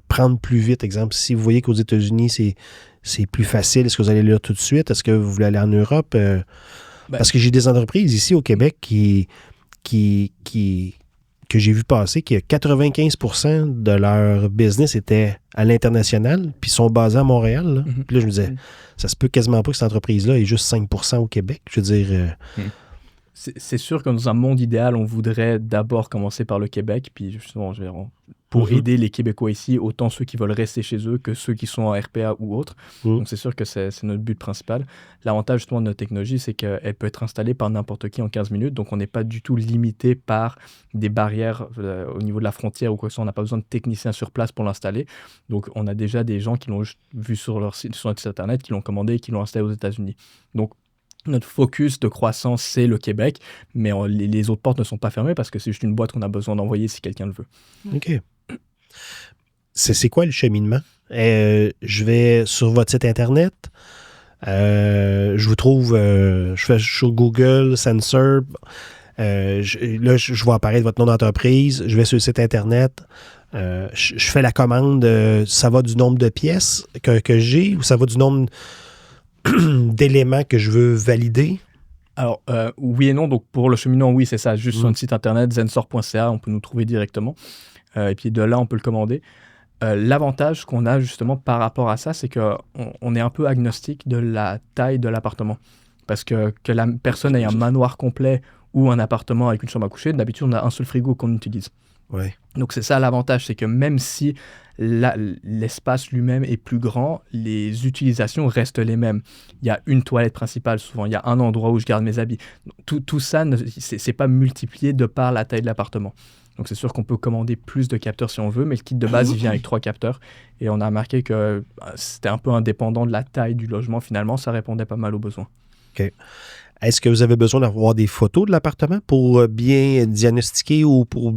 prendre plus vite? Exemple, si vous voyez qu'aux États-Unis, c'est plus facile, est-ce que vous allez là tout de suite? Est-ce que vous voulez aller en Europe? Parce que j'ai des entreprises ici au Québec que j'ai vu passer, que 95% de leur business était à l'international, puis sont basés à Montréal. Là. Puis là, je me disais, ça se peut quasiment pas que cette entreprise-là ait juste 5% au Québec. Je veux dire... C'est sûr que dans un monde idéal, on voudrait d'abord commencer par le Québec, puis justement, pour aider les Québécois ici, autant ceux qui veulent rester chez eux que ceux qui sont en RPA ou autres. Donc, c'est sûr que c'est notre but principal. L'avantage, justement, de notre technologie, c'est qu'elle peut être installée par n'importe qui en 15 minutes. Donc, on n'est pas du tout limité par des barrières au niveau de la frontière ou quoi que ce soit. On n'a pas besoin de techniciens sur place pour l'installer. Donc, on a déjà des gens qui l'ont vu sur notre site Internet, qui l'ont commandé et qui l'ont installé aux États-Unis. Donc, notre focus de croissance, c'est le Québec, mais les autres portes ne sont pas fermées parce que c'est juste une boîte qu'on a besoin d'envoyer si quelqu'un le veut. OK. C'est quoi le cheminement? Je vais sur votre site Internet, je vous trouve, je fais sur Google, Sensor, je vois apparaître votre nom d'entreprise, je vais sur le site Internet, je fais la commande, ça va du nombre de pièces que j'ai ou ça va du nombre d'éléments que je veux valider? Alors, oui et non. Donc, pour le cheminement, oui, c'est ça. Juste sur notre site internet, zensor.ca, on peut nous trouver directement. Et puis, de là, on peut le commander. L'avantage qu'on a, justement, par rapport à ça, c'est qu'on est un peu agnostique de la taille de l'appartement. Parce que la personne ait un manoir complet ou un appartement avec une chambre à coucher, d'habitude, on a un seul frigo qu'on utilise. Ouais. Donc, c'est ça l'avantage, c'est que même si l'espace lui-même est plus grand, les utilisations restent les mêmes. Il y a une toilette principale souvent, il y a un endroit où je garde mes habits. Tout ça, c'est pas multiplié de par la taille de l'appartement. Donc c'est sûr qu'on peut commander plus de capteurs si on veut, mais le kit de base, il vient avec 3 capteurs. Et on a remarqué que c'était un peu indépendant de la taille du logement. Finalement, ça répondait pas mal aux besoins. OK. Est-ce que vous avez besoin d'avoir des photos de l'appartement pour bien diagnostiquer ou pour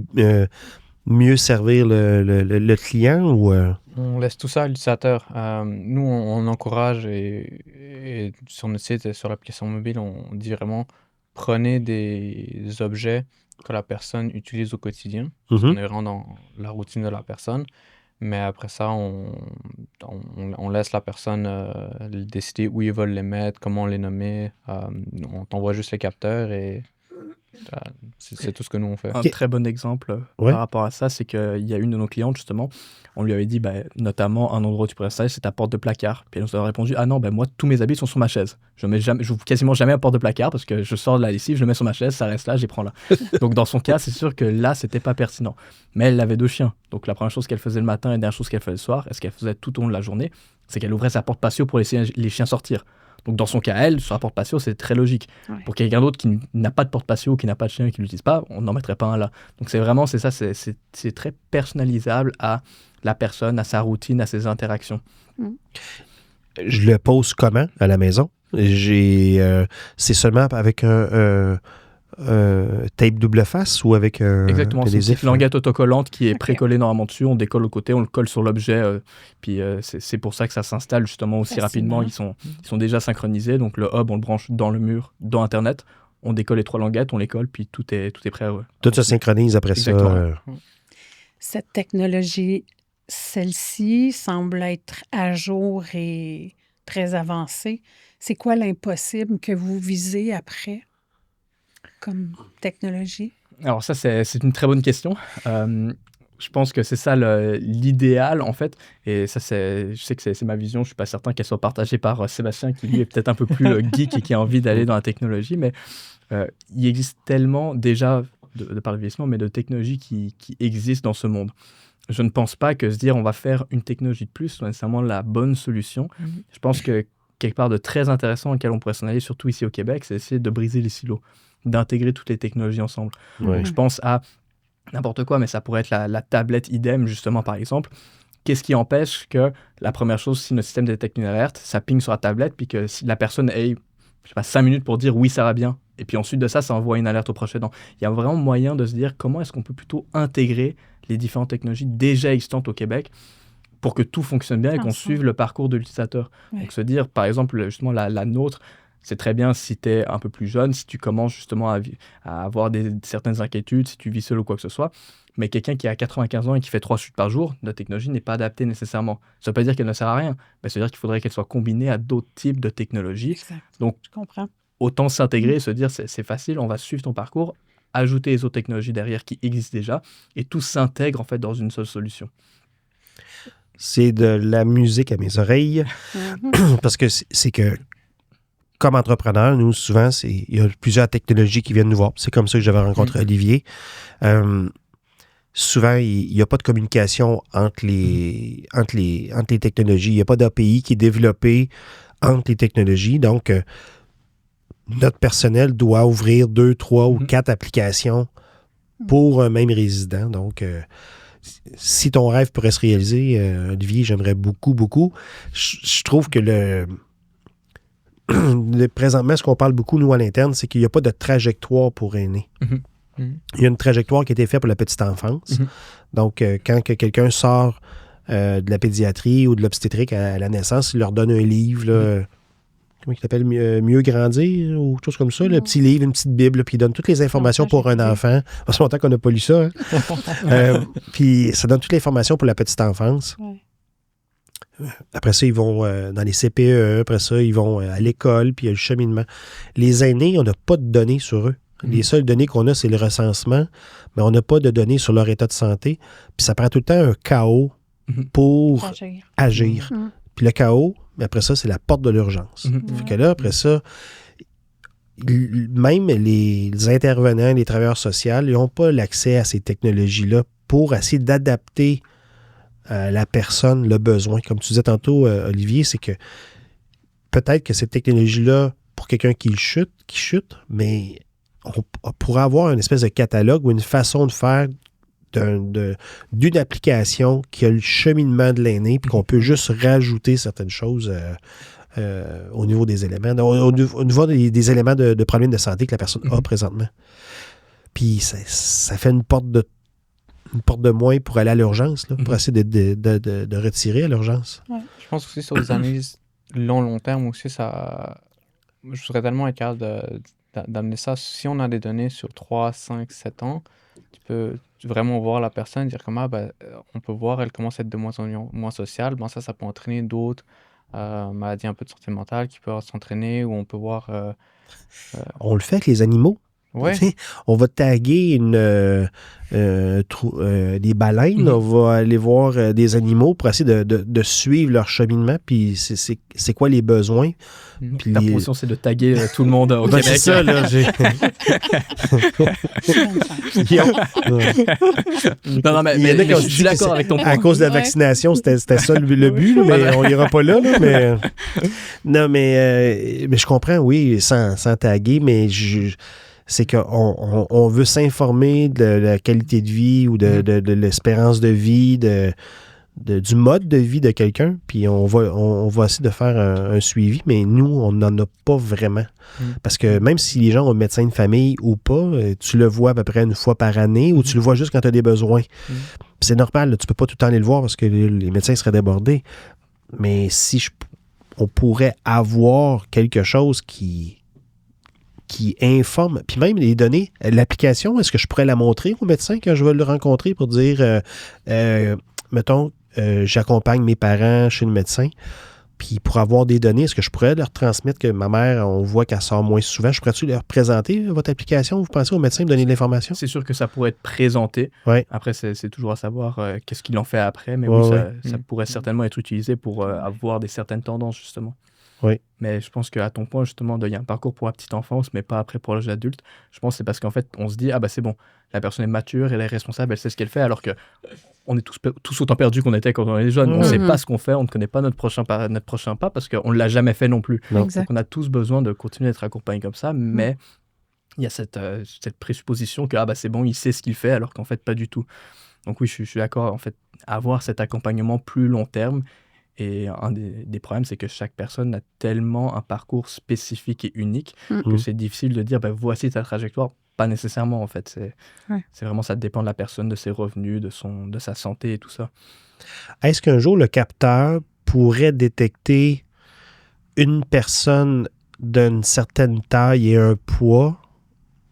mieux servir le client? Ou On laisse tout ça à l'utilisateur. Nous, on encourage et sur notre site et sur l'application mobile, on dit vraiment prenez des objets que la personne utilise au quotidien. Parce qu'on est vraiment dans la routine de la personne. Mais après ça, on laisse la personne décider où ils veulent les mettre, comment les nommer. On t'envoie juste les capteurs et c'est tout ce que nous on fait. Un très bon exemple par rapport à ça, c'est qu'il y a une de nos clientes, justement, on lui avait dit, notamment, un endroit où tu pourrais installer, c'est ta porte de placard. Puis elle nous a répondu, ah non, moi, tous mes habits sont sur ma chaise. Je n'ouvre quasiment jamais la porte de placard parce que je sors de la lessive, je le mets sur ma chaise, ça reste là, j'y prends là. Donc dans son cas, c'est sûr que là, c'était pas pertinent. Mais elle avait 2 chiens. Donc la première chose qu'elle faisait le matin et la dernière chose qu'elle faisait le soir, et ce qu'elle faisait tout au long de la journée, c'est qu'elle ouvrait sa porte patio pour laisser les chiens sortir. Donc, dans son cas, elle, sur la porte patio, c'est très logique. Ouais. Pour quelqu'un d'autre qui n'a pas de porte patio, qui n'a pas de chien, qui ne l'utilise pas, on n'en mettrait pas un là. Donc, c'est très personnalisable à la personne, à sa routine, à ses interactions. Je le pose comment à la maison? C'est seulement avec un tape double face ou avec exactement, c'est une petite languette autocollante qui est précollée normalement dessus, on décolle au côté, on le colle sur l'objet, puis c'est pour ça que ça s'installe justement aussi rapidement. Ils sont déjà synchronisés, donc le hub on le branche dans le mur, dans Internet, on décolle les 3 languettes, on les colle, puis tout est prêt. Tout se synchronise après ça. Cette technologie, celle-ci semble être à jour et très avancée. C'est quoi l'impossible que vous visez après comme technologie? Alors ça, c'est une très bonne question. Je pense que c'est ça l'idéal, en fait. Et ça, je sais que c'est ma vision. Je ne suis pas certain qu'elle soit partagée par Sébastien, qui lui est peut-être un peu plus geek et qui a envie d'aller dans la technologie. Mais il existe tellement déjà de par le vieillissement, mais de technologies qui existent dans ce monde. Je ne pense pas que se dire on va faire une technologie de plus soit nécessairement la bonne solution. Je pense que quelque part de très intéressant auquel on pourrait s'en aller, surtout ici au Québec, c'est essayer de briser les silos, d'intégrer toutes les technologies ensemble. Donc, je pense à n'importe quoi, mais ça pourrait être la tablette idem, justement, par exemple. Qu'est-ce qui empêche que la première chose, si notre système détecte une alerte, ça ping sur la tablette, puis que si la personne ait, 5 minutes pour dire oui, ça va bien, et puis ensuite de ça, ça envoie une alerte au proche aidant. Il y a vraiment moyen de se dire comment est-ce qu'on peut plutôt intégrer les différentes technologies déjà existantes au Québec pour que tout fonctionne bien et qu'on suive le parcours de l'utilisateur. Donc se dire, par exemple, justement, la nôtre, c'est très bien si tu es un peu plus jeune, si tu commences justement à avoir certaines inquiétudes, si tu vis seul ou quoi que ce soit. Mais quelqu'un qui a 95 ans et qui fait 3 chutes par jour, la technologie n'est pas adaptée nécessairement. Ça ne veut pas dire qu'elle ne sert à rien, mais ça veut dire qu'il faudrait qu'elle soit combinée à d'autres types de technologies. Exact. Donc, je comprends. Autant s'intégrer et se dire c'est facile, on va suivre ton parcours, ajouter les autres technologies derrière qui existent déjà, et tout s'intègre en fait dans une seule solution. C'est de la musique à mes oreilles, parce que c'est que, comme entrepreneur, nous, souvent, il y a plusieurs technologies qui viennent nous voir. C'est comme ça que j'avais rencontré Olivier. Souvent, il n'y a pas de communication entre les technologies. Il n'y a pas d'API qui est développé entre les technologies. Donc, notre personnel doit ouvrir 2, 3 ou 4 applications pour un même résident. Donc, si ton rêve pourrait se réaliser, Olivier, j'aimerais beaucoup, beaucoup. Je trouve que présentement, ce qu'on parle beaucoup, nous, à l'interne, c'est qu'il n'y a pas de trajectoire pour aînés. Il y a une trajectoire qui a été faite pour la petite enfance. Donc, quand quelqu'un sort de la pédiatrie ou de l'obstétrique à la naissance, il leur donne un livre, là, comment il s'appelle, Mieux grandir, ou quelque chose comme ça, le petit livre, une petite bible, puis il donne toutes les informations pour un enfant. Ça fait longtemps qu'on n'a pas lu ça. Hein? Puis ça donne toutes les informations pour la petite enfance. Après ça, ils vont dans les CPE, après ça, ils vont à l'école, puis il y a le cheminement. Les aînés, on n'a pas de données sur eux. Les seules données qu'on a, c'est le recensement, mais on n'a pas de données sur leur état de santé. Puis ça prend tout le temps un chaos pour agir. Puis le chaos, mais après ça, c'est la porte de l'urgence. Fait que là, après ça, même les intervenants, les travailleurs sociaux, ils n'ont pas l'accès à ces technologies-là pour essayer d'adapter à la personne le besoin. Comme tu disais tantôt, Olivier, c'est que peut-être que cette technologie-là, pour quelqu'un qui chute, mais on pourrait avoir une espèce de catalogue ou une façon de faire d'une application qui a le cheminement de l'aîné, puis qu'on peut juste rajouter certaines choses au niveau des éléments, au niveau des éléments de problèmes de santé que la personne a présentement. Puis ça fait une porte de moins pour aller à l'urgence, là, pour essayer de retirer à l'urgence. Ouais. Je pense aussi sur des analyses long terme aussi, ça, je serais tellement capable d'amener ça. Si on a des données sur 3, 5, 7 ans, tu peux vraiment voir la personne, dire comment on peut voir, elle commence à être de moins en moins sociale. Bon, ça peut entraîner d'autres maladies un peu de santé mentale qui peuvent s'entraîner, ou on peut voir... On le fait avec les animaux. Ouais. On va taguer des baleines, on va aller voir des animaux pour essayer de suivre leur cheminement, puis c'est quoi les besoins. Puis ta position, c'est de taguer tout le monde au Québec. C'est ça, là. Non, mais je suis d'accord avec ton point. À cause de la vaccination, c'était ça le but, là, mais on n'ira pas là. Non, mais je comprends, oui, sans taguer, mais c'est qu'on veut s'informer de la qualité de vie ou de l'espérance de vie, du mode de vie de quelqu'un, puis on va essayer de faire un suivi, mais nous, on n'en a pas vraiment. Parce que même si les gens ont un médecin de famille ou pas, tu le vois à peu près une fois par année, ou tu le vois juste quand tu as des besoins. C'est normal, là, tu peux pas tout le temps aller le voir parce que les médecins seraient débordés. Mais si on pourrait avoir quelque chose qui informe, puis même les données, l'application, est-ce que je pourrais la montrer au médecin quand je vais le rencontrer pour dire, mettons, j'accompagne mes parents chez le médecin, puis pour avoir des données, est-ce que je pourrais leur transmettre que ma mère, on voit qu'elle sort moins souvent, je pourrais-tu leur présenter votre application? Vous pensez au médecin me donner de l'information? C'est sûr que ça pourrait être présenté. Ouais. Après, c'est toujours à savoir qu'est-ce qu'il en fait après, mais oui, ça pourrait certainement être utilisé pour avoir certaines tendances, justement. Oui. Mais je pense qu'à ton point, justement, il y a un parcours pour la petite enfance, mais pas après pour l'âge adulte. Je pense que c'est parce qu'en fait, on se dit, ah bah c'est bon, la personne est mature, elle est responsable, elle sait ce qu'elle fait, alors que on est tous autant perdus qu'on était quand on était jeune. On ne sait pas ce qu'on fait, on ne connaît pas notre prochain pas parce qu'on ne l'a jamais fait non plus. Donc on a tous besoin de continuer d'être accompagnés comme ça, mais il y a cette présupposition que ah bah c'est bon, il sait ce qu'il fait, alors qu'en fait, pas du tout. Donc oui, je suis d'accord, en fait, avoir cet accompagnement plus long terme. Et un des problèmes, c'est que chaque personne a tellement un parcours spécifique et unique que c'est difficile de dire, voici ta trajectoire. Pas nécessairement, en fait. C'est vraiment, ça dépend de la personne, de ses revenus, de sa santé et tout ça. Est-ce qu'un jour, le capteur pourrait détecter une personne d'une certaine taille et un poids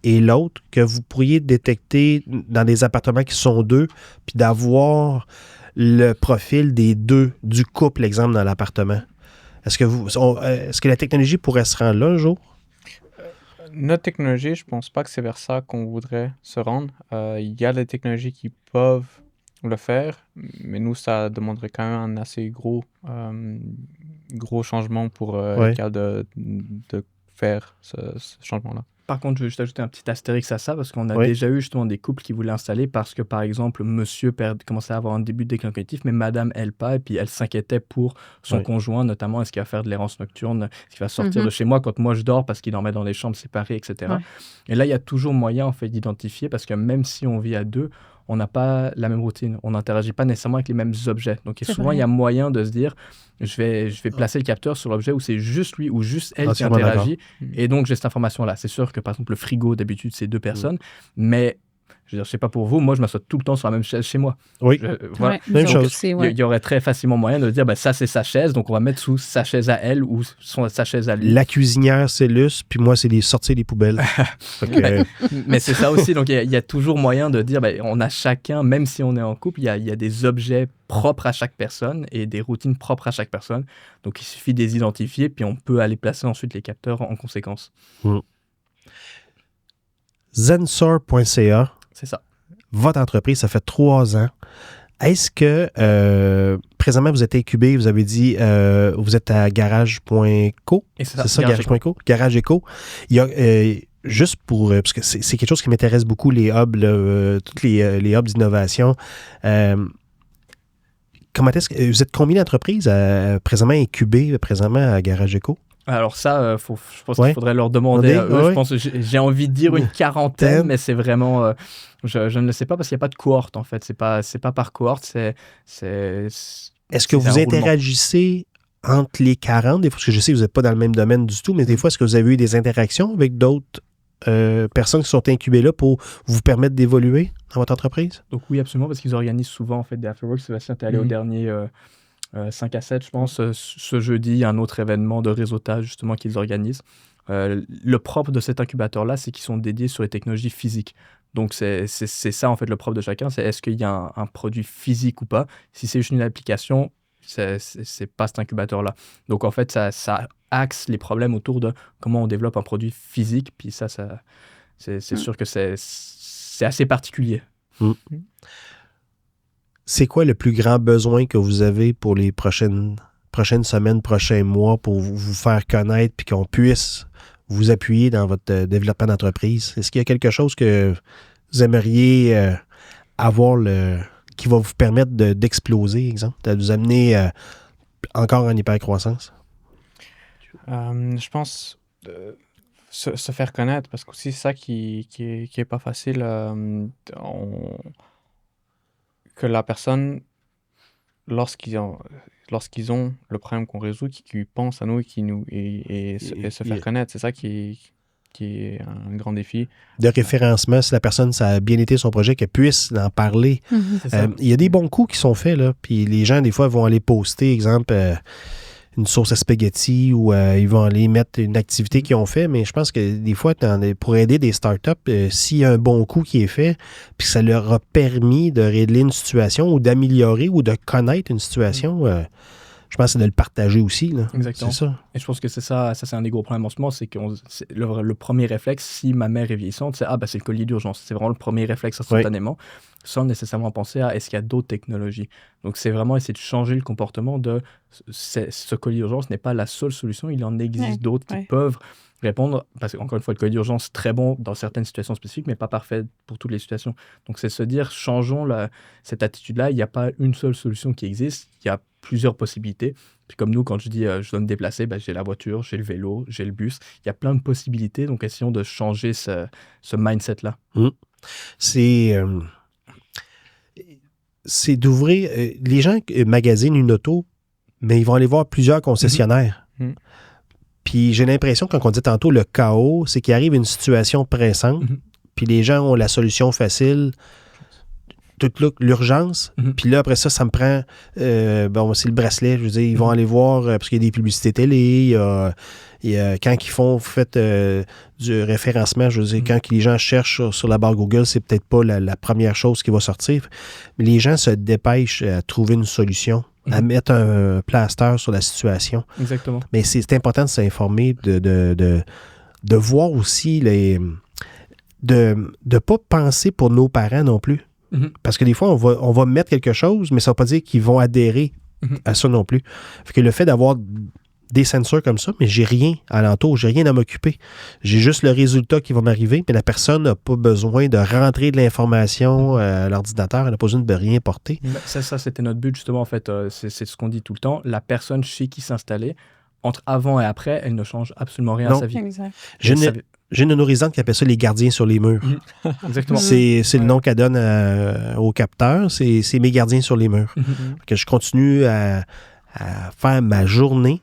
et l'autre, que vous pourriez détecter dans des appartements qui sont deux, puis d'avoir le profil des deux, du couple, exemple, dans l'appartement? Est-ce que la technologie pourrait se rendre là un jour? Notre technologie, je pense pas que c'est vers ça qu'on voudrait se rendre. Il y a des technologies qui peuvent le faire, mais nous, ça demanderait quand même un assez gros changement pour être capable de faire ce changement-là. Par contre, je veux juste ajouter un petit astérix à ça, parce qu'on a déjà eu justement des couples qui voulaient installer parce que, par exemple, monsieur commençait à avoir un début de déclin cognitif, mais madame, elle pas, et puis elle s'inquiétait pour son conjoint, notamment, est-ce qu'il va faire de l'errance nocturne, est-ce qu'il va sortir de chez moi quand moi je dors parce qu'il dormait dans des chambres séparées, etc. Et là, il y a toujours moyen, en fait, d'identifier, parce que même si on vit à deux, on n'a pas la même routine, on n'interagit pas nécessairement avec les mêmes objets. Donc souvent, il y a moyen de se dire, je vais placer le capteur sur l'objet où c'est juste lui ou juste elle qui interagit. Et donc, j'ai cette information-là. C'est sûr que, par exemple, le frigo, d'habitude, c'est deux personnes. Mais, je veux dire, je sais pas pour vous, moi, je m'assois tout le temps sur la même chaise chez moi. Oui, voilà. Même chose. Il y aurait très facilement moyen de dire, ça, c'est sa chaise, donc on va mettre sous sa chaise à elle ou sa chaise à lui. La cuisinière, c'est Luce, puis moi, c'est sortir les poubelles. Mais c'est ça aussi. Donc, il y a toujours moyen de dire, on a chacun, même si on est en couple, il y a des objets propres à chaque personne et des routines propres à chaque personne. Donc, il suffit de les identifier, puis on peut aller placer ensuite les capteurs en conséquence. Zensor.ca. C'est ça. Votre entreprise, ça fait 3 ans. Est-ce que, présentement, vous êtes incubé, vous avez dit, vous êtes à garage.co? C'est ça, garage.co? Garage Eco. Il y a, juste pour, parce que c'est quelque chose qui m'intéresse beaucoup, les hubs, toutes les hubs d'innovation. Comment est-ce que, vous êtes combien d'entreprises présentement incubées, présentement à Garage Eco? Alors ça, je pense qu'il faudrait leur demander à eux. Je pense que j'ai envie de dire une quarantaine, mais c'est vraiment... je ne le sais pas parce qu'il n'y a pas de cohorte, en fait. C'est pas par cohorte, Est-ce que vous interagissez entre les 40? Des fois, parce que je sais que vous n'êtes pas dans le même domaine du tout, mais des fois, est-ce que vous avez eu des interactions avec d'autres personnes qui sont incubées là pour vous permettre d'évoluer dans votre entreprise? Donc oui, absolument, parce qu'ils organisent souvent en fait, des afterworks. Sébastien, tu es allé au dernier... 5 à 7, je pense. Ce jeudi, il y a un autre événement de réseautage, justement, qu'ils organisent. Le propre de cet incubateur-là, c'est qu'ils sont dédiés sur les technologies physiques. Donc, c'est ça, en fait, le propre de chacun. C'est est-ce qu'il y a un produit physique ou pas? Si c'est juste une application, c'est pas cet incubateur-là. Donc, en fait, ça axe les problèmes autour de comment on développe un produit physique. Puis ça c'est sûr que c'est assez particulier. C'est quoi le plus grand besoin que vous avez pour les prochaines semaines, prochains mois pour vous faire connaître puis qu'on puisse vous appuyer dans votre développement d'entreprise? Est-ce qu'il y a quelque chose que vous aimeriez avoir qui va vous permettre d'exploser, exemple, de vous amener encore en hypercroissance? Je pense se faire connaître, parce que aussi c'est ça qui est pas facile. Que la personne, lorsqu'ils ont le problème qu'on résout, qu'ils pensent à nous et se faire connaître, c'est ça qui est un grand défi. De référencement, si la personne, ça a bien été son projet, qu'elle puisse en parler. Il y a des bons coups qui sont faits, là, puis les gens, des fois, vont aller poster, exemple, une sauce à spaghetti ou ils vont aller mettre une activité qu'ils ont fait, mais je pense que des fois, pour aider des startups, s'il y a un bon coup qui est fait, puis ça leur a permis de régler une situation ou d'améliorer ou de connaître une situation, je pense que c'est de le partager aussi. Là. Exactement. C'est ça. Et je pense que c'est ça c'est un des gros problèmes en ce moment, c'est que le premier réflexe, si ma mère est vieillissante, c'est c'est le colis d'urgence. C'est vraiment le premier réflexe instantanément. sans nécessairement penser à est-ce qu'il y a d'autres technologies. Donc, c'est vraiment essayer de changer le comportement de ce colis d'urgence n'est pas la seule solution. Il en existe d'autres qui peuvent répondre, parce qu'encore une fois, le colis d'urgence, très bon dans certaines situations spécifiques, mais pas parfait pour toutes les situations. Donc, c'est se dire, changeons cette attitude-là. Il n'y a pas une seule solution qui existe. Il y a plusieurs possibilités. Puis comme nous, quand je dis je dois me déplacer, j'ai la voiture, j'ai le vélo, j'ai le bus. Il y a plein de possibilités. Donc, essayons de changer ce mindset-là. C'est d'ouvrir... les gens magasinent une auto, mais ils vont aller voir plusieurs concessionnaires. Puis j'ai l'impression, quand on dit tantôt le chaos, c'est qu'il arrive une situation pressante, puis les gens ont la solution facile, toute l'urgence, puis là, après ça, ça me prend... c'est le bracelet, je veux dire, ils vont aller voir, parce qu'il y a des publicités télé, quand ils faites du référencement, je veux dire, quand les gens cherchent sur la barre Google, c'est peut-être pas la première chose qui va sortir, mais les gens se dépêchent à trouver une solution, à mettre un plaster sur la situation. Exactement. Mais c'est important de s'informer, de voir aussi de ne pas penser pour nos parents non plus. Parce que des fois, on va mettre quelque chose, mais ça ne veut pas dire qu'ils vont adhérer à ça non plus. Fait que le fait d'avoir des sensors comme ça, mais j'ai rien alentour, j'ai rien à m'occuper. J'ai juste le résultat qui va m'arriver, mais la personne n'a pas besoin de rentrer de l'information à l'ordinateur, elle n'a pas besoin de rien porter. Ça c'était notre but, justement, en fait. C'est ce qu'on dit tout le temps. La personne chez qui s'installer, entre avant et après, elle ne change absolument rien à sa vie. Exact. J'ai une résidente qui appelle ça les gardiens sur les murs. Exactement. C'est le nom qu'elle donne au capteur. C'est mes gardiens sur les murs. Que je continue à faire ma journée.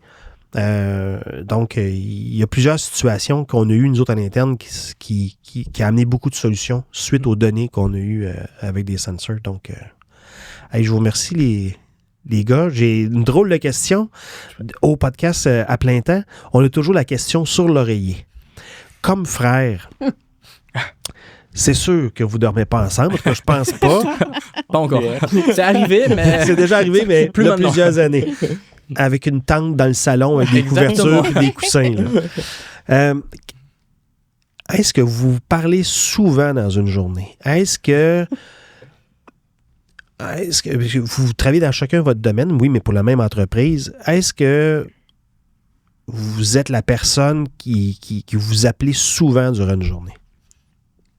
Donc, il y a plusieurs situations qu'on a eues, nous autres, à l'interne, qui a amené beaucoup de solutions suite aux données qu'on a eues avec des sensors. Donc, je vous remercie, les gars. J'ai une drôle de question. Au podcast à plein temps, on a toujours la question sur l'oreiller. Comme frère, c'est sûr que vous ne dormez pas ensemble, parce que je pense pas. Pas encore. C'est arrivé, mais... C'est déjà arrivé, mais il y a plusieurs années. Avec une tente dans le salon, avec des couvertures et des coussins. Est-ce que vous parlez souvent dans une journée? Est-ce que vous travaillez dans chacun votre domaine? Oui, mais pour la même entreprise. Est-ce que vous êtes la personne qui vous appelez souvent durant une journée?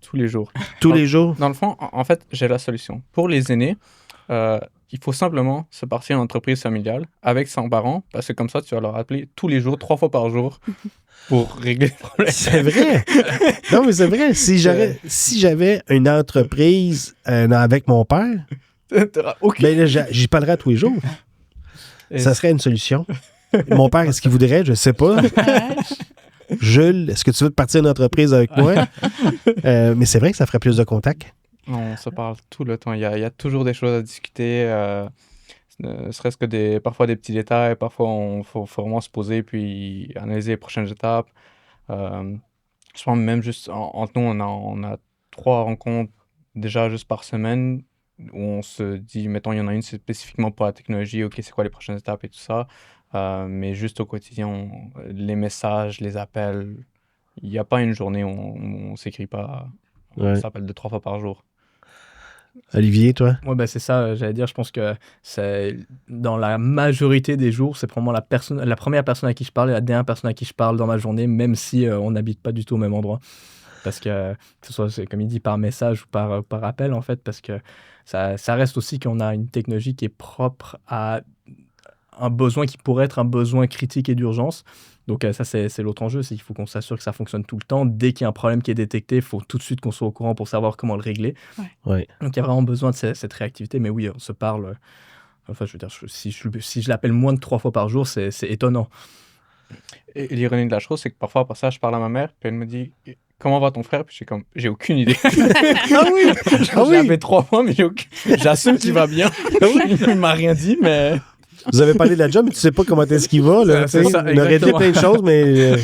Tous les jours. Tous les jours? Dans le fond, en fait, j'ai la solution. Pour les aînés, il faut simplement se partir en entreprise familiale avec 100 parents, parce que comme ça, tu vas leur appeler tous les jours, 3 fois par jour, pour régler le problème. C'est vrai! Non, mais c'est vrai. Si j'avais une entreprise avec mon père, ben là, j'y parlerais tous les jours. Ça serait une solution. Mon père, est-ce qu'il voudrait? Je ne sais pas. Jules, est-ce que tu veux partir une entreprise avec moi? Mais c'est vrai que ça ferait plus de contacts. On se parle tout le temps. Il y a toujours des choses à discuter. Serait-ce que parfois des petits détails. Parfois, il faut vraiment se poser puis analyser les prochaines étapes. Je pense même juste entre nous, on a 3 rencontres déjà juste par semaine où on se dit, mettons, il y en a une spécifiquement pour la technologie. OK, c'est quoi les prochaines étapes et tout ça. Mais juste au quotidien, les messages, les appels, il n'y a pas une journée où on ne s'écrit pas. On s'appelle 2-3 fois par jour. Olivier, toi? Oui, c'est ça, j'allais dire. Je pense que c'est dans la majorité des jours, c'est probablement la première personne à qui je parle et la dernière personne à qui je parle dans ma journée, même si on n'habite pas du tout au même endroit. Parce que, que ce soit, comme il dit, par message ou par appel, en fait, parce que ça reste aussi qu'on a une technologie qui est propre à un besoin qui pourrait être un besoin critique et d'urgence. Donc ça, c'est l'autre enjeu, c'est qu'il faut qu'on s'assure que ça fonctionne tout le temps. Dès qu'il y a un problème qui est détecté, il faut tout de suite qu'on soit au courant pour savoir comment le régler. Ouais. Donc il y a vraiment besoin de cette réactivité. Mais oui, on se parle... Enfin, je veux dire, si je l'appelle moins de 3 fois par jour, c'est étonnant. Et l'ironie de la chose, c'est que parfois, après ça, je parle à ma mère, puis elle me dit... Comment va ton frère? Puis j'ai aucune idée. Ah oui! J'ai appelé 3 fois, mais j'assume qu'il va bien. Il m'a rien dit, mais... Vous avez parlé de la job, mais tu sais pas comment est-ce qu'il va. Là, ça, on aurait dit plein de choses, mais...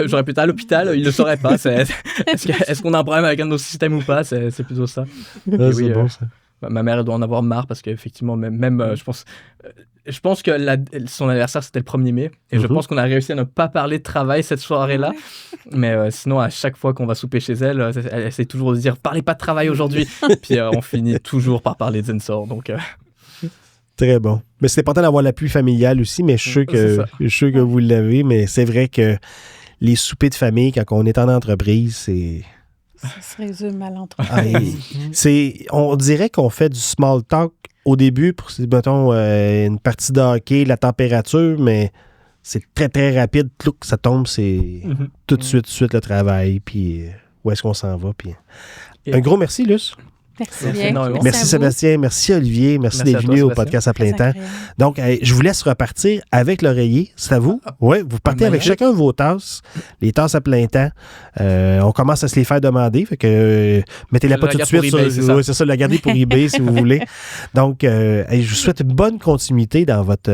J'aurais pu être à l'hôpital, il ne le saurait pas. Est-ce qu'on a un problème avec un de nos systèmes ou pas? C'est plutôt ça. C'est bon, ça. ma mère elle doit en avoir marre parce qu'effectivement, même je pense que son anniversaire, c'était le 1er mai. Et je pense qu'on a réussi à ne pas parler de travail cette soirée-là. Mais sinon, à chaque fois qu'on va souper chez elle, elle essaie toujours de dire « Parlez pas de travail aujourd'hui !» Puis on finit toujours par parler de Zensor. Donc, Très bon. Mais c'est important d'avoir l'appui familial aussi, mais je suis sûr que vous l'avez. Mais c'est vrai que les soupers de famille, quand on est en entreprise, c'est... Ça se résume à l'entreprise. On dirait qu'on fait du small talk au début pour, mettons, une partie de hockey, la température, mais c'est très, très rapide. Clouc, ça tombe, c'est tout de suite le travail, puis où est-ce qu'on s'en va. Puis... Un gros merci, Luce. Merci Sébastien, merci Olivier, merci d'être venu au podcast à plein temps. Donc, je vous laisse repartir avec l'oreiller. C'est à vous. Oui, vous partez avec chacun vos tasses, les tasses à plein temps. On commence à se les faire demander. Fait que mettez-la pas tout de suite sur. C'est ça, la garder pour eBay si vous voulez. Donc, je vous souhaite une bonne continuité dans votre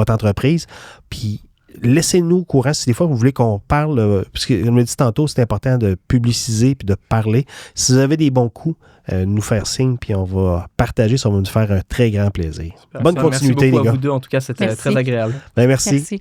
entreprise. Puis, laissez-nous au courant si des fois vous voulez qu'on parle, parce que comme je l'ai dit tantôt, c'est important de publiciser puis de parler. Si vous avez des bons coups, nous faire signe puis on va partager, ça va nous faire un très grand plaisir. Bonne continuité, les gars. Merci beaucoup à vous deux, en tout cas, c'était très agréable. Merci.